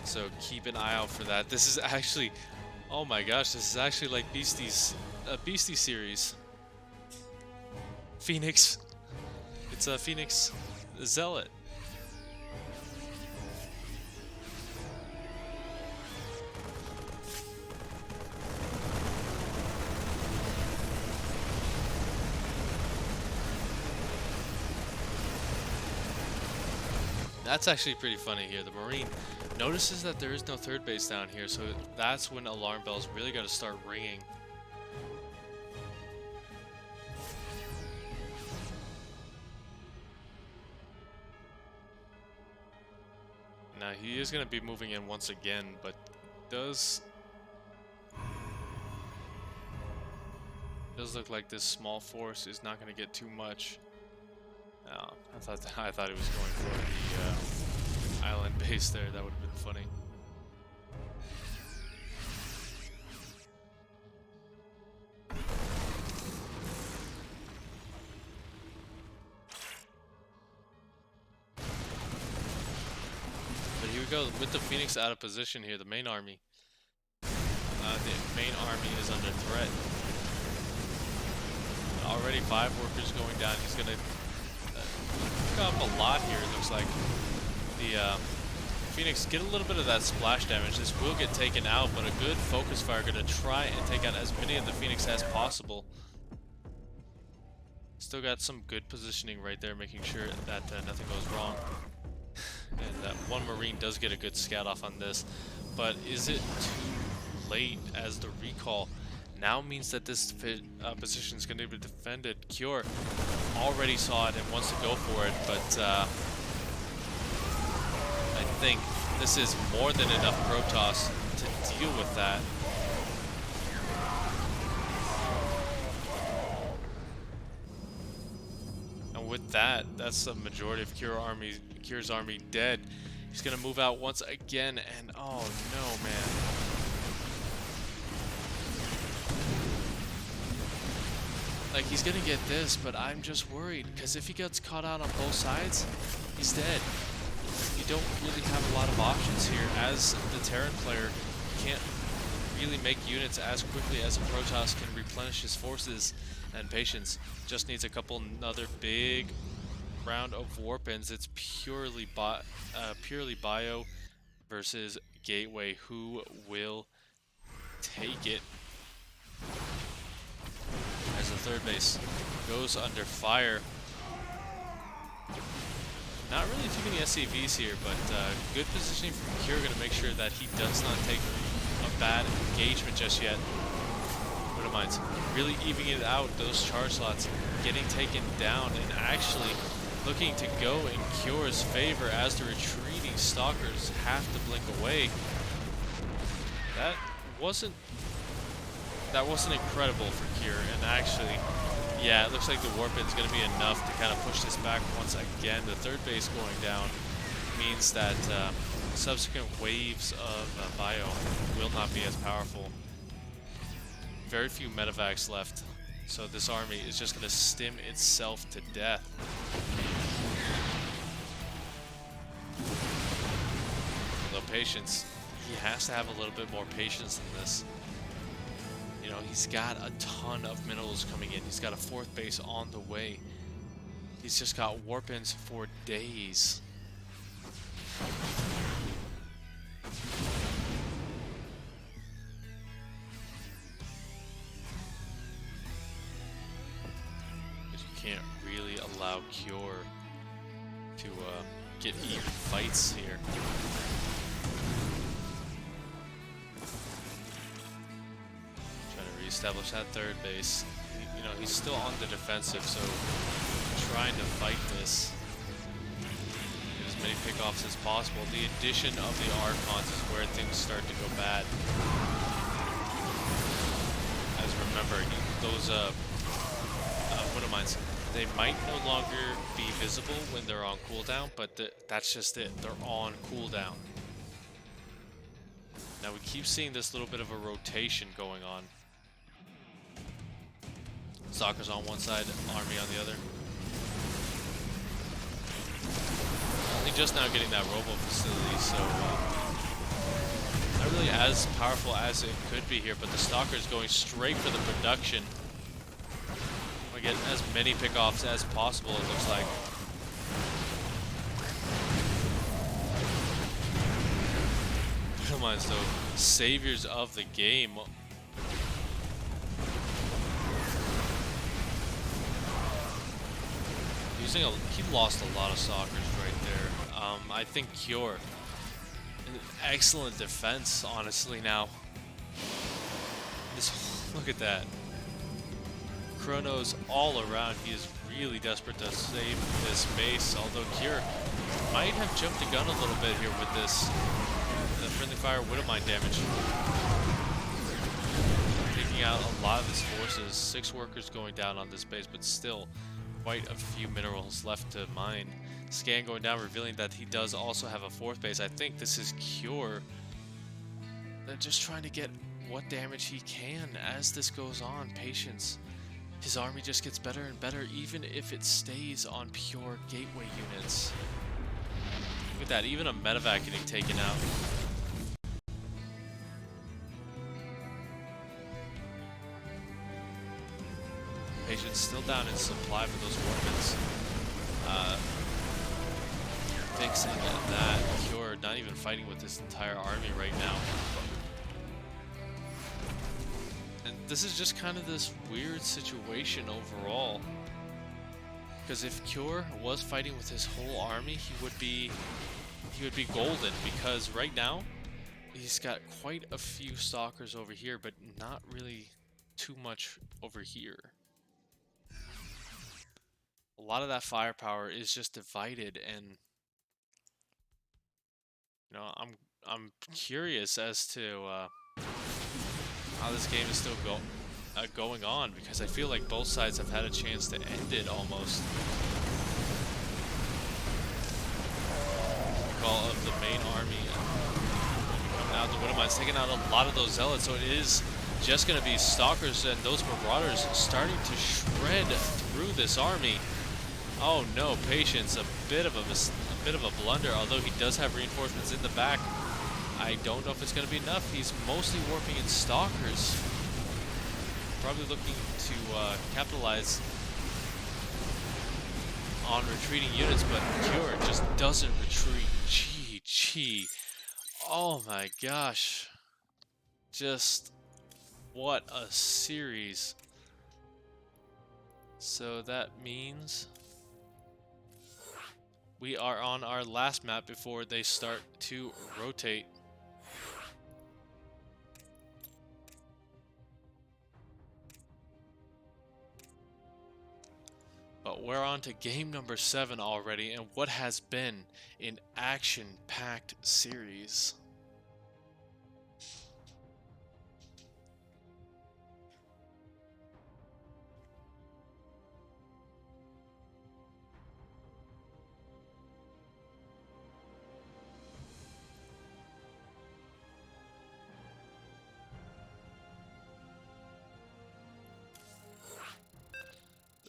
So keep an eye out for that. This is actually, oh my gosh, this is actually like Beastie series. Phoenix. It's a Phoenix zealot. That's actually pretty funny here. The Marine notices that there is no third base down here, so that's when alarm bells really got to start ringing. Now he is going to be moving in once again, but does look like this small force is not going to get too much. Oh, I thought he was going for the island base there. That would have been funny. But here we go with the Phoenix out of position here. The main army. The main army is under threat. Already 5 workers going down. He's gonna pick up a lot here. It looks like the Phoenix get a little bit of that splash damage. This will get taken out, but a good focus fire gonna try and take out as many of the Phoenix as possible. Still got some good positioning right there, making sure that nothing goes wrong. And that one Marine does get a good scout off on this, but is it too late as the recall now means that this position is going to be defended? Cure already saw it and wants to go for it, but I think this is more than enough Protoss to deal with that. And with that, that's the majority of Cure's army dead. He's gonna move out once again, and oh no, man. Like, he's gonna get this, but I'm just worried, because if he gets caught out on both sides, he's dead. You don't really have a lot of options here. As the Terran player, you can't really make units as quickly as a Protoss can replenish his forces, and patience just needs another big round of warpins. It's purely bio versus gateway. Who will take it? As the third base goes under fire. Not really too many SCVs here, but good positioning from Cure, going to make sure that he does not take a bad engagement just yet. What minds really evening it out, those charge slots getting taken down, and actually looking to go in Cure's favor as the retreating Stalkers have to blink away. That wasn't incredible for Cure, and actually, yeah, it looks like the Warpin's going to be enough to kind of push this back once again. The third base going down means that subsequent waves of bio will not be as powerful. Very few medevacs left, so this army is just going to stim itself to death. Although patience, he has to have a little bit more patience than this. You know, he's got a ton of minerals coming in. He's got a 4th base on the way. He's just got warpins for days. Because you can't really allow Cure to get even fights here. Establish that third base. You know, he's still on the defensive, so trying to fight this. Get as many pickoffs as possible. The addition of the Archons is where things start to go bad. As remember, those Woodamines, they might no longer be visible when they're on cooldown, but that's just it. They're on cooldown. Now we keep seeing this little bit of a rotation going on. Stalkers on one side, army on the other. Only just now getting that robo facility, so not really as powerful as it could be here, but the Stalker's going straight for the production. We get as many pickoffs as possible, it looks like. Come on, so saviors of the game. He lost a lot of Stalkers right there. I think Cure, an excellent defense, honestly. Now, look at that. Chronos all around. He is really desperate to save this base. Although Cure might have jumped the gun a little bit here with this. The friendly fire Widowmine damage, taking out a lot of his forces. 6 workers going down on this base, but still. quite a few minerals left to mine. Scan going down, revealing that he does also have a fourth base. I think this is Cure. They're just trying to get what damage he can as this goes on. Patience. His army just gets better and better, even if it stays on pure gateway units. Look at that, even a medevac getting taken out. Patience still down in supply for those ornaments. Fixing that. Cure not even fighting with this entire army right now. And this is just kind of this weird situation overall. Because if Cure was fighting with his whole army, he would be golden. Because right now, he's got quite a few stalkers over here, but not really too much over here. A lot of that firepower is just divided, and you know, I'm curious as to how this game is still going on, because I feel like both sides have had a chance to end it almost. Call of the main army coming out. The Widowmine's taking out a lot of those zealots, so it is just going to be stalkers and those marauders starting to shred through this army. Oh no, Patience, a bit of a blunder, although he does have reinforcements in the back. I don't know if it's going to be enough. He's mostly warping in stalkers. Probably looking to capitalize on retreating units, but Cure just doesn't retreat. GG. Oh my gosh. Just what a series. So that means we are on our last map before they start to rotate. But we're on to game number 7 already, and what has been an action-packed series.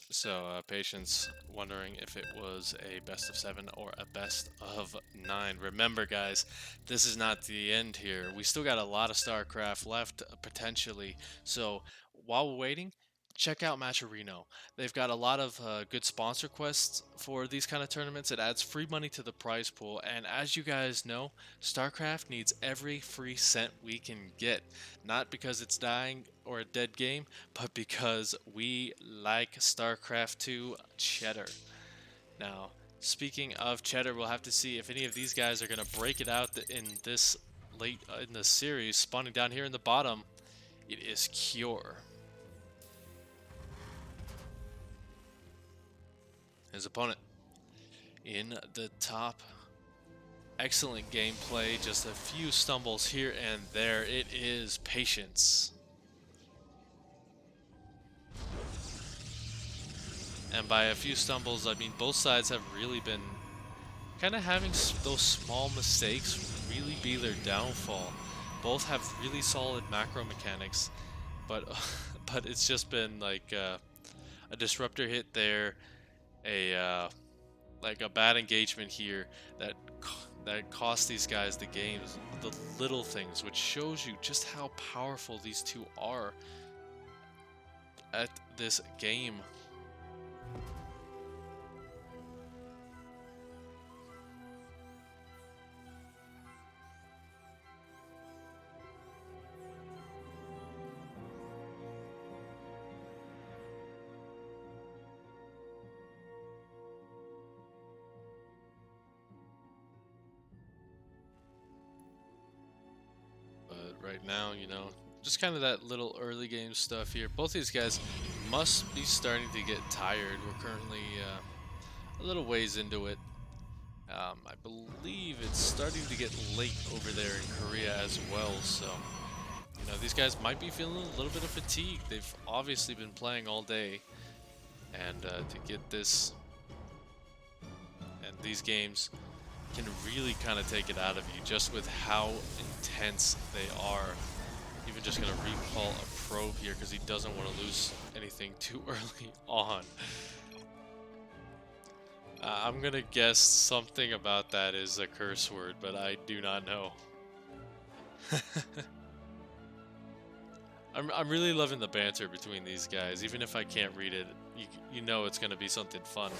So, Patience wondering if it was a best of 7 or a best of 9. Remember, guys, this is not the end here. We still got a lot of StarCraft left, potentially. So, while we're waiting, check out Matcherino. They've got a lot of good sponsor quests for these kind of tournaments. It adds free money to the prize pool, and as you guys know, StarCraft needs every free cent we can get. Not because it's dying or a dead game, but because we like StarCraft 2 cheddar. Now, speaking of cheddar, we'll have to see if any of these guys are going to break it out in this late in the series. Spawning down here in the bottom, it is Cure. His opponent in the top. Excellent gameplay, just a few stumbles here and there. It is Patience. And by a few stumbles, I mean both sides have really been kind of having those small mistakes really be their downfall. Both have really solid macro mechanics, but it's just been like a disruptor hit there, like a bad engagement here that cost these guys the games. The little things, which shows you just how powerful these two are at this game. Right now, you know, just kind of that little early game stuff here. Both these guys must be starting to get tired. We're currently a little ways into it. I believe it's starting to get late over there in Korea as well, so you know, these guys might be feeling a little bit of fatigue. They've obviously been playing all day. And to get this, and these games can really kind of take it out of you just with how intense they are. Even just gonna recall a probe here because he doesn't want to lose anything too early on. I'm gonna guess something about that is a curse word, but I do not know. I'm really loving the banter between these guys. Even if I can't read it, you know it's gonna be something fun.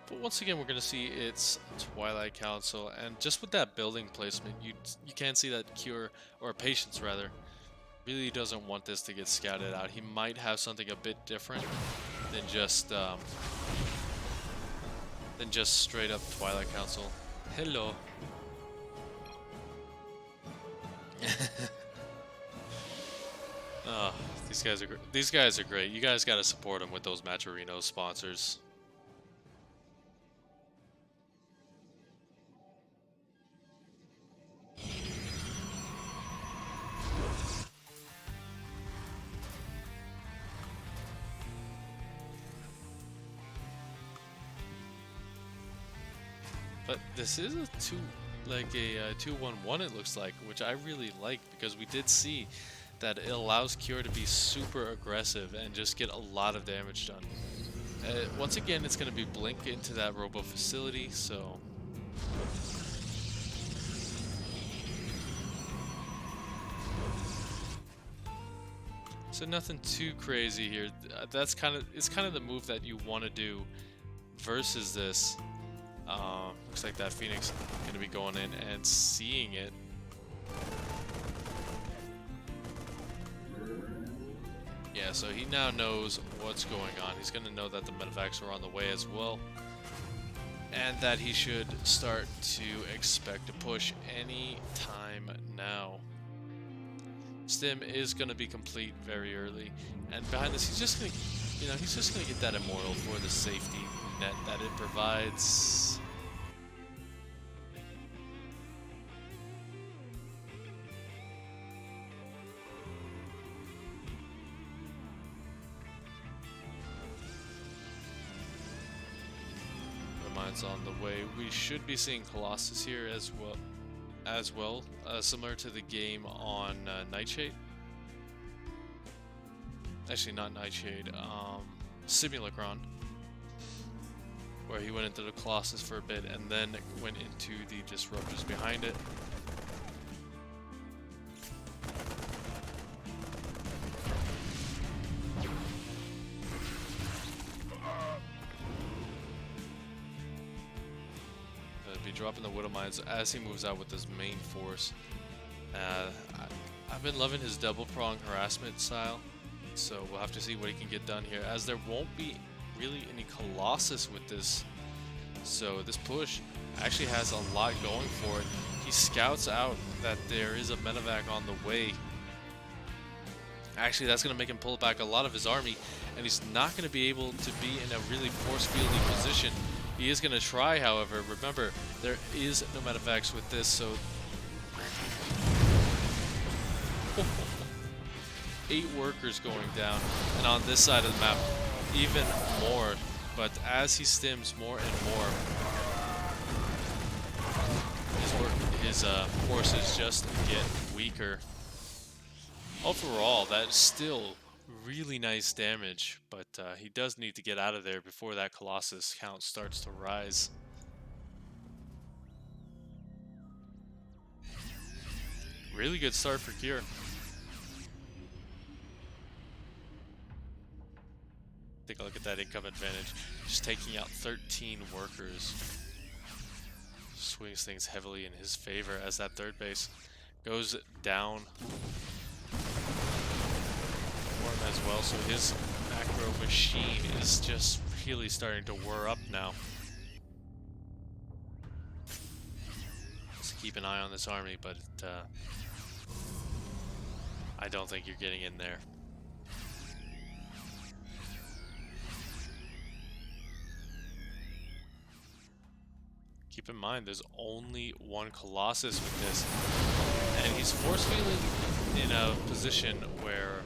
But once again, we're going to see it's Twilight Council, and just with that building placement, you can see that Cure, or Patience rather, really doesn't want this to get scouted out. He might have something a bit different than just straight up Twilight Council. Hello. Oh, these guys are great. You guys got to support them with those Matcherino sponsors. But this is a 2-1-1 it looks like, which I really like because we did see that it allows Cure to be super aggressive and just get a lot of damage done. Once again, it's going to be Blink into that Robo facility, so... So nothing too crazy here. It's kind of the move that you want to do versus this. Looks like that Phoenix going to be going in and seeing it. Yeah, so he now knows what's going on. He's going to know that the medevacs are on the way as well. And that he should start to expect a push any time now. Stim is going to be complete very early. And behind this, he's just going to, he's just going to get that Immortal for the safety net that it provides. Mine's on the way. We should be seeing Colossus here as well, similar to the game on Nightshade. Actually, not Nightshade, Simulacron, where he went into the Colossus for a bit and then went into the Disruptors behind it. Dropping the Widow Mines as he moves out with his main force. I've been loving his double prong harassment style, so we'll have to see what he can get done here, as there won't be really any Colossus with this. So this push actually has a lot going for it. He scouts out that there is a medevac on the way. Actually, that's going to make him pull back a lot of his army, and he's not going to be able to be in a really force-fielding position. He is going to try, however. Remember, there is no medevacs with this, so... 8 workers going down, and on this side of the map, even more. But as he stims more and more, his forces just get weaker. Overall, that is still really nice damage, but he does need to get out of there before that Colossus count starts to rise. Really good start for Cure. Take a look at that income advantage. Just taking out 13 workers. Swings things heavily in his favor as that third base goes down for him as well. So his macro machine is just really starting to whir up now. keep an eye on this army, but I don't think you're getting in there. Keep in mind, there's only one Colossus with this, and he's force feeling in a position where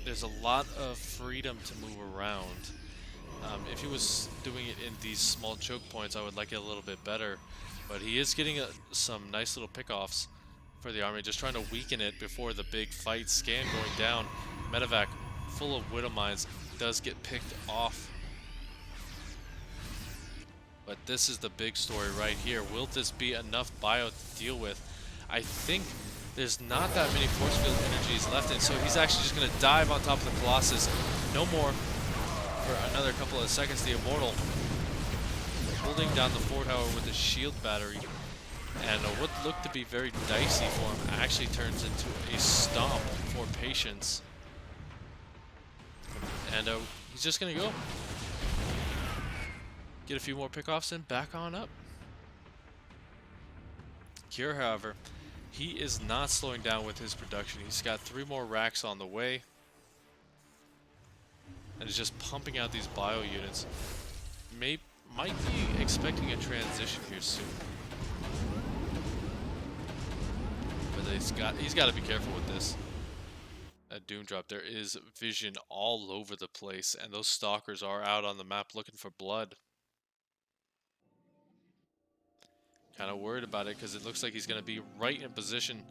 there's a lot of freedom to move around. If he was doing it in these small choke points, I would like it a little bit better, but he is getting some nice little pickoffs for the army, just trying to weaken it before the big fight. Scan going down, medevac full of Widow Mines does get picked off. But this is the big story right here. Will this be enough bio to deal with? I think there's not that many force field energies left, and so he's actually just going to dive on top of the Colossus. No more for another couple of seconds. The Immortal holding down the Fort Tower with a shield battery. And what looked to be very dicey for him actually turns into a stomp for Patience. And he's just going to go. Get a few more pickoffs and back on up. Cure, however, he is not slowing down with his production. He's got 3 more racks on the way. And is just pumping out these bio units. Might be expecting a transition here soon. But he's got to be careful with this. That Doom Drop, there is vision all over the place, and those stalkers are out on the map looking for blood. Kind of worried about it because it looks like he's going to be right in position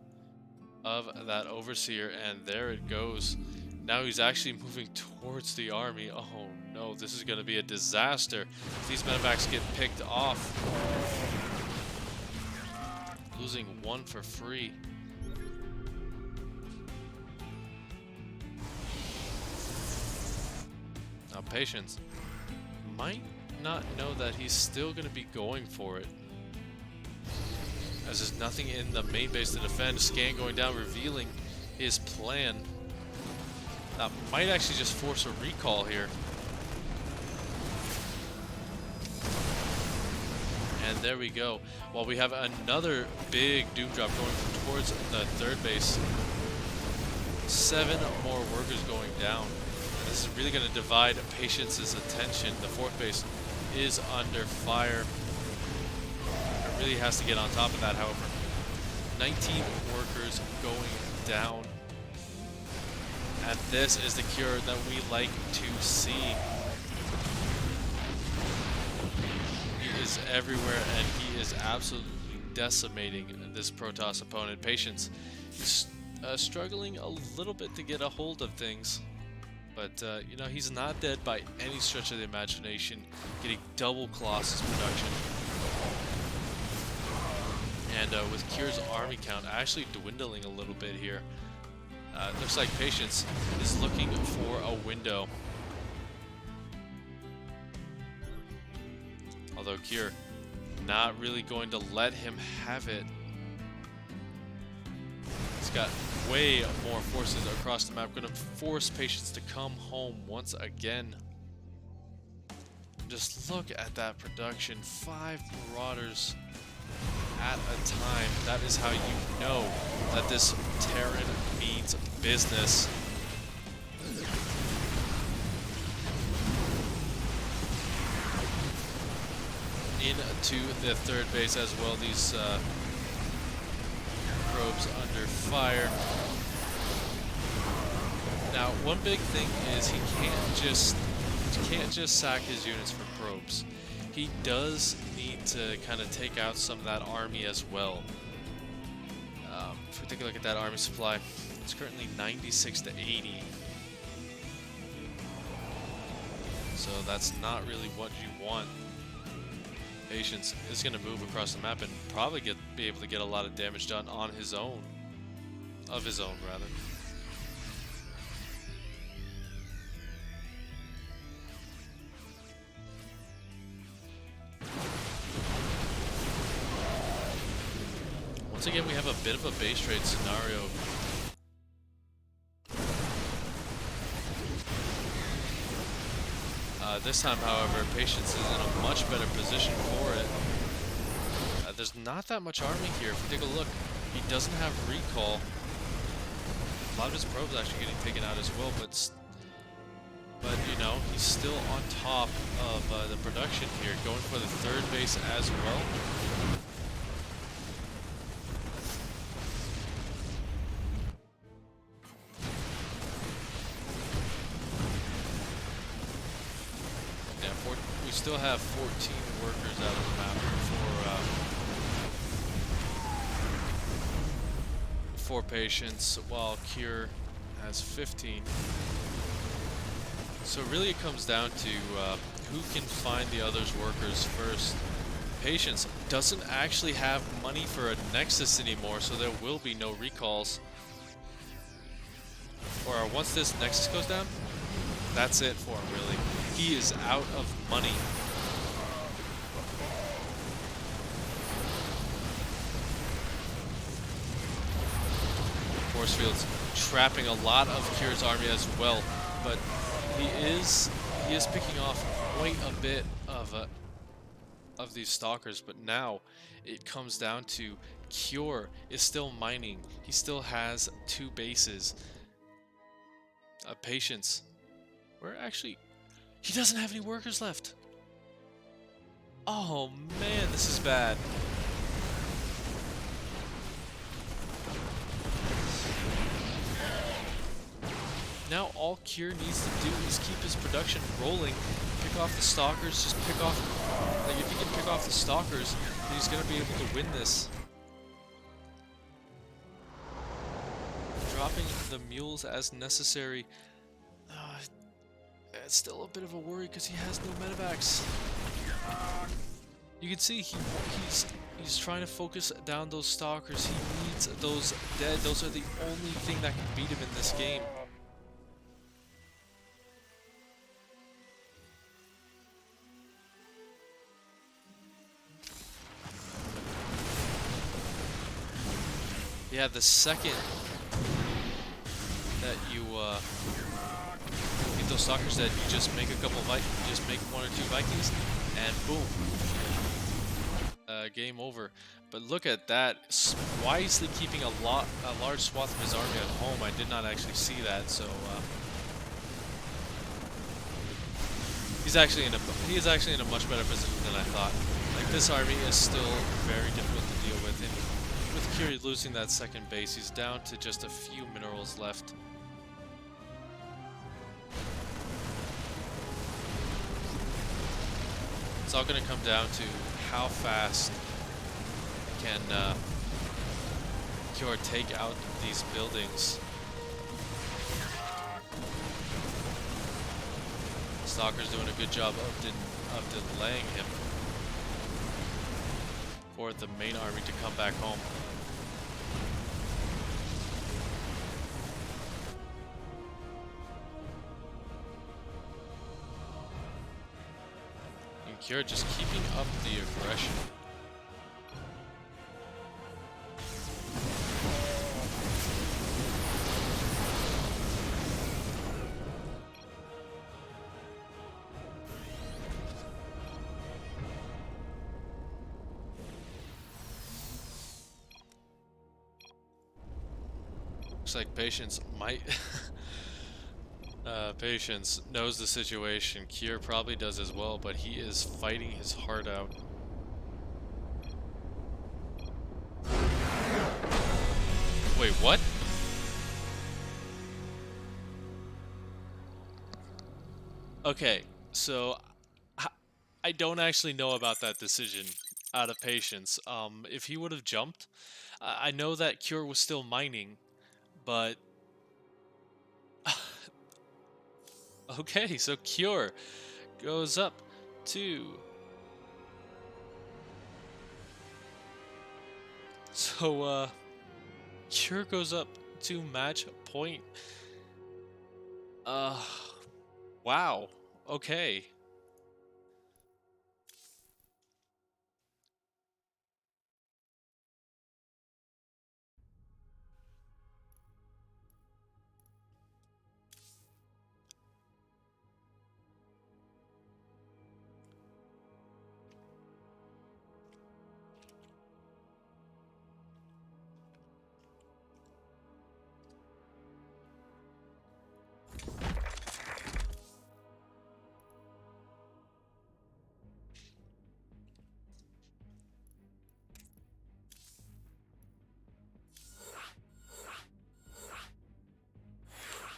of that Overseer, and there it goes. Now he's actually moving towards the army. Oh no, this is going to be a disaster. These medevacs get picked off. Losing 1 for free. Now Patience might not know that he's still going to be going for it, as there's nothing in the main base to defend. Scan going down, revealing his plan. That might actually just force a recall here. And there we go. While we have another big Doom Drop going towards the 3rd base. 7 more workers going down. And this is really going to divide Patience's attention. The 4th base is under fire. It really has to get on top of that, however. 19 workers going down. And this is the Cure that we like to see. He is everywhere, and he is absolutely decimating this Protoss opponent. Patience is struggling a little bit to get a hold of things. But, you know, he's not dead by any stretch of the imagination, getting double Colossus production. And with Cure's army count actually dwindling a little bit here, looks like Patience is looking for a window. Although Cure not really going to let him have it. He's got way more forces across the map, going to force Patience to come home once again. Just look at that production. 5 Marauders at a time. That is how you know that this Terran means business. Into the 3rd base as well. These probes under fire. Now, one big thing is he can't just sack his units for probes. He does need to kind of take out some of that army as well. If we take a look at that army supply, it's currently 96 to 80. So that's not really what you want. Patience is going to move across the map and probably be able to get a lot of damage done on his own. Of his own, rather. Once again, we have a bit of a base trade scenario. This time, however, Patience is in a much better position for it, there's not that much army here. If we take a look, he doesn't have recall. A lot of his probes actually getting taken out as well, but you know, he's still on top of the production here, going for the third base as well. Yeah, we still have 14 workers out of the map for patients, while Cure has 15. So really it comes down to who can find the other's workers first. Patience doesn't actually have money for a Nexus anymore, so there will be no recalls. Or once this Nexus goes down, that's it for him, really. He is out of money. Force fields trapping a lot of Cure's army as well, but he is picking off quite a bit of these stalkers. But now it comes down to Cure is still mining. He still has 2 bases. Patience, where actually he doesn't have any workers left. Oh man, this is bad. Now all Cure needs to do is keep his production rolling, pick off the stalkers, just pick off, like if he can pick off the stalkers, then he's going to be able to win this. Dropping the mules as necessary. It's still a bit of a worry because he has no medevacs. You can see he's trying to focus down those stalkers. He needs those dead. Those are the only thing that can beat him in this game. Yeah, the second that you get those stalkers dead, you just make a couple Vikings, you just make 1 or 2 Vikings, and boom, game over. But look at that, wisely keeping a large swath of his army at home. I did not actually see that, so he is actually in a much better position than I thought. Like, this army is still very difficult to deal with. And with Curie losing that second base, he's down to just a few minerals left. It's all going to come down to how fast can Cure take out these buildings. Stalker's doing a good job of delaying him for the main army to come back home. And Cure just keeping up the aggression. Looks like Patience might... Patience knows the situation. Cure probably does as well, but he is fighting his heart out. Wait, what? Okay, so I don't actually know about that decision out of Patience. If he would have jumped, I know that Cure was still mining, but okay, so Cure goes up to... So, Cure goes up to match point. Wow. Okay.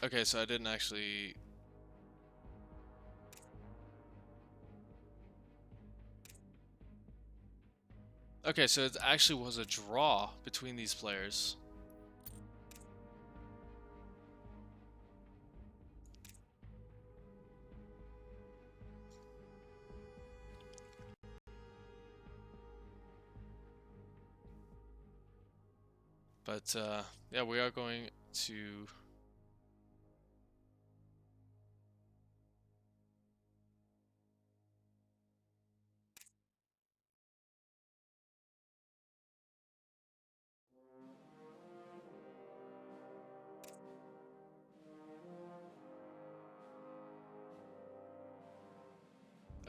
Okay, so I didn't actually... Okay, so it actually was a draw between these players. But yeah, we are going to...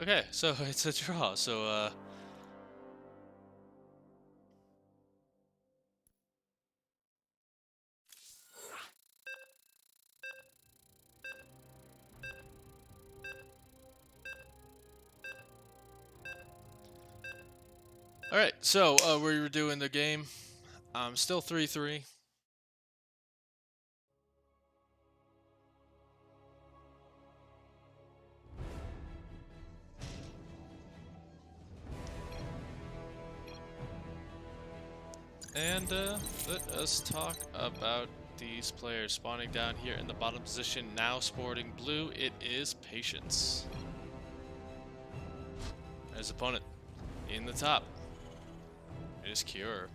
Okay, so it's a draw. So all right, so we were doing the game. Still 3-3. And let us talk about these players spawning down here in the bottom position. Now sporting blue, it is Patience. His opponent in the top, it is Cure.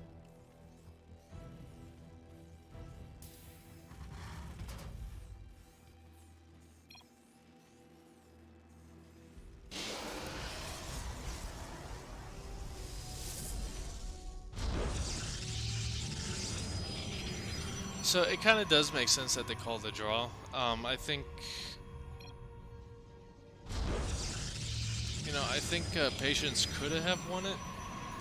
So it kind of does make sense that they called the draw. I think, I think Patience could have won it.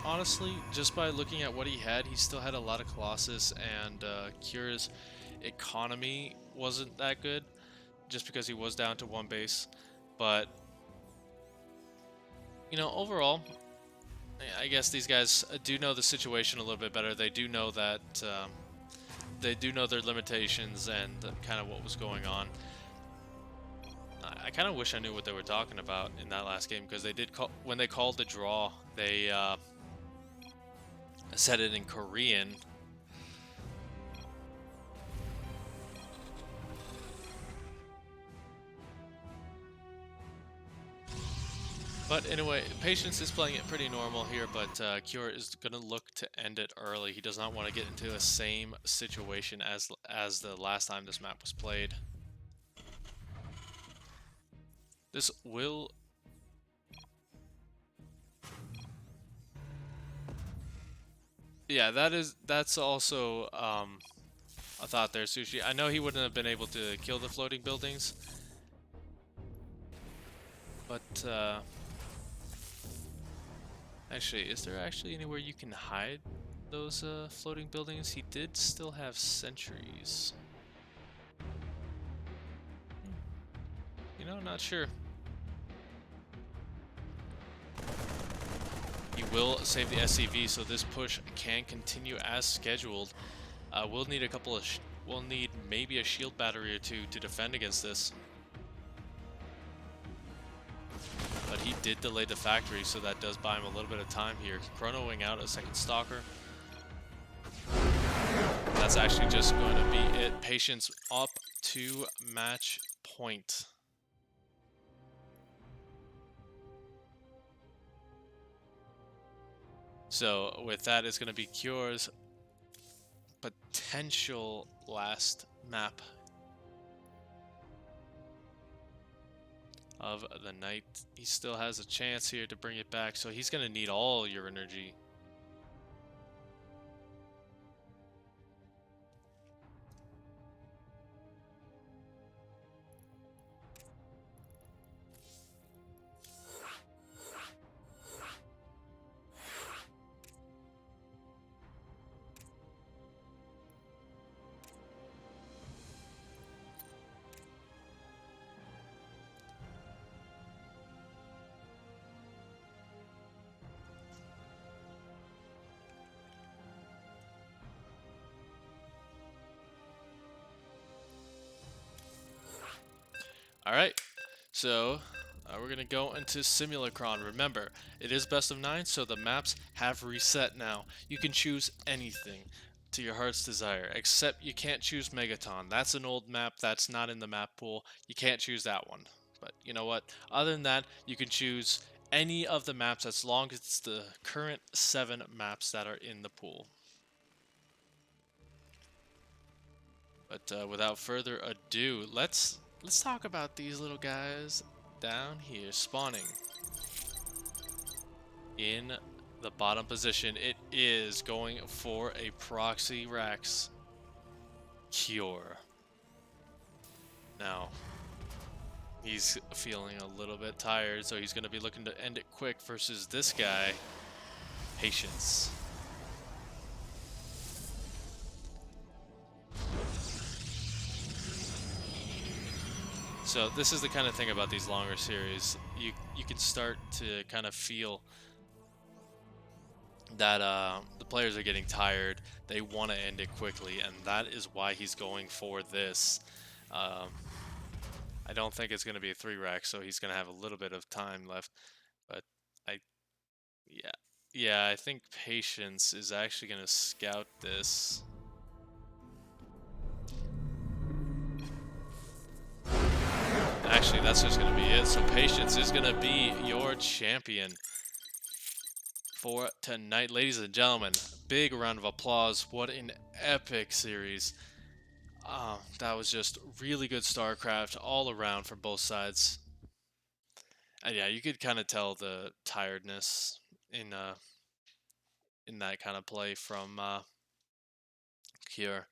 Honestly, just by looking at what he still had a lot of Colossus, and Cure's economy wasn't that good, just because he was down to one base. But overall, I guess these guys do know the situation a little bit better. They do know that they do know their limitations and kind of what was going on. I kind of wish I knew what they were talking about in that last game, because they did when they called the draw, they said it in Korean. But anyway, Patience is playing it pretty normal here, but Cure is going to look to end it early. He does not want to get into the same situation as the last time this map was played. This will... Yeah, that's also a thought there, Sushi. I know he wouldn't have been able to kill the floating buildings, but actually, is there actually anywhere you can hide those floating buildings? He did still have sentries. Not sure. He will save the SCV, so this push can continue as scheduled. We'll need a couple of... we'll need maybe a shield battery or two to defend against this. But he did delay the factory, so that does buy him a little bit of time here. Chronoing out a second Stalker. That's actually just going to be it. Patience up to match point. So with that, it's going to be Cure's potential last map of the night. He still has a chance here to bring it back, so he's going to need all your energy. Alright, so we're going to go into Simulacron. Remember, it is best of 9, so the maps have reset now. You can choose anything to your heart's desire, except you can't choose Megaton. That's an old map that's not in the map pool. You can't choose that one. But you know what? Other than that, you can choose any of the maps as long as it's the current 7 maps that are in the pool. But without further ado, let's talk about these little guys down here spawning in the bottom position. It is going for a proxy Rex cure. Now, he's feeling a little bit tired, so he's going to be looking to end it quick versus this guy, Patience. So this is the kind of thing about these longer series. You can start to kind of feel that the players are getting tired. They want to end it quickly, and that is why he's going for this. I don't think it's going to be a 3-rack, so he's going to have a little bit of time left. But yeah, I think Patience is actually going to scout this. Actually, that's just going to be it. So Patience is going to be your champion for tonight. Ladies and gentlemen, big round of applause. What an epic series. That was just really good StarCraft all around from both sides. And yeah, you could kind of tell the tiredness in that kind of play from Cure.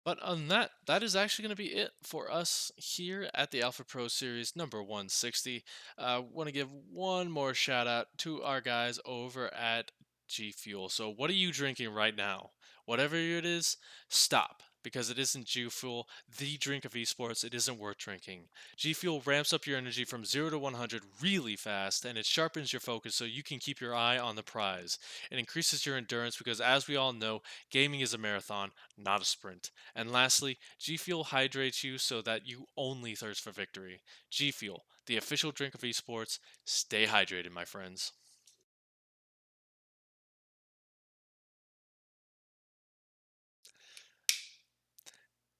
But other than that, that is actually going to be it for us here at the Alpha Pro Series number 160. Want to give one more shout out to our guys over at G Fuel. So what are you drinking right now? Whatever it is, stop. Because it isn't G Fuel, the drink of esports, it isn't worth drinking. G Fuel ramps up your energy from 0 to 100 really fast, and it sharpens your focus so you can keep your eye on the prize. It increases your endurance because, as we all know, gaming is a marathon, not a sprint. And lastly, G Fuel hydrates you so that you only thirst for victory. G Fuel, the official drink of esports. Stay hydrated, my friends.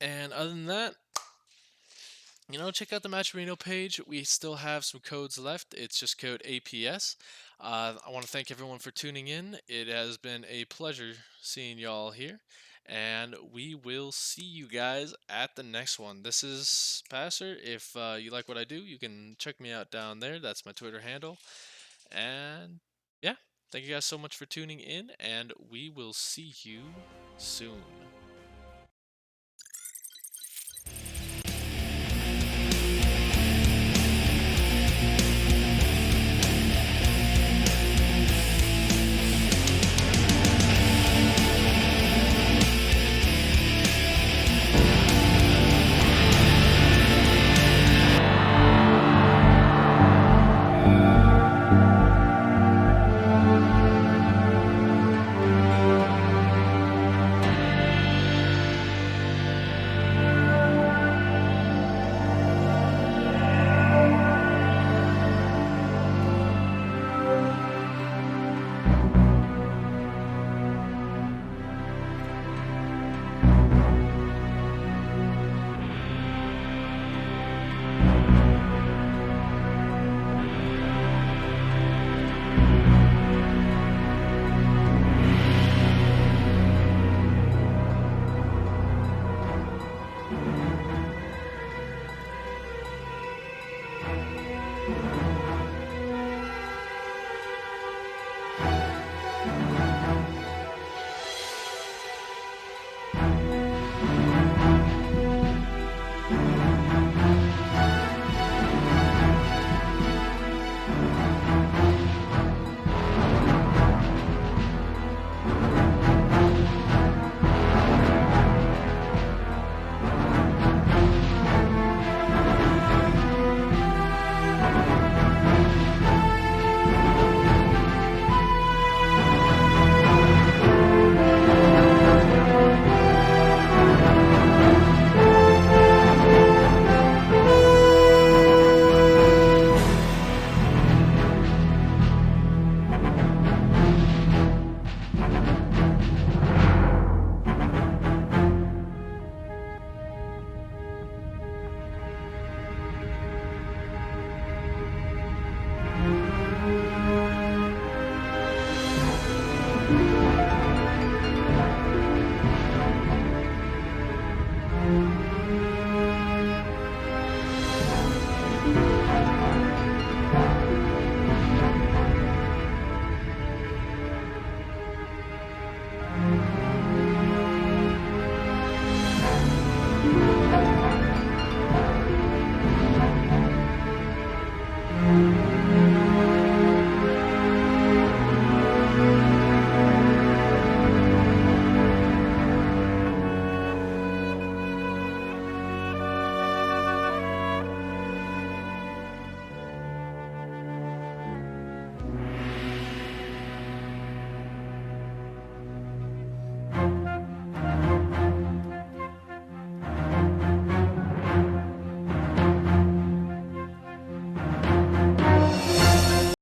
And other than that, check out the Match Reno page. We still have some codes left. It's just code APS. I want to thank everyone for tuning in. It has been a pleasure seeing y'all here. And we will see you guys at the next one. This is Passer. If you like what I do, you can check me out down there. That's my Twitter handle. And yeah, thank you guys so much for tuning in. And we will see you soon.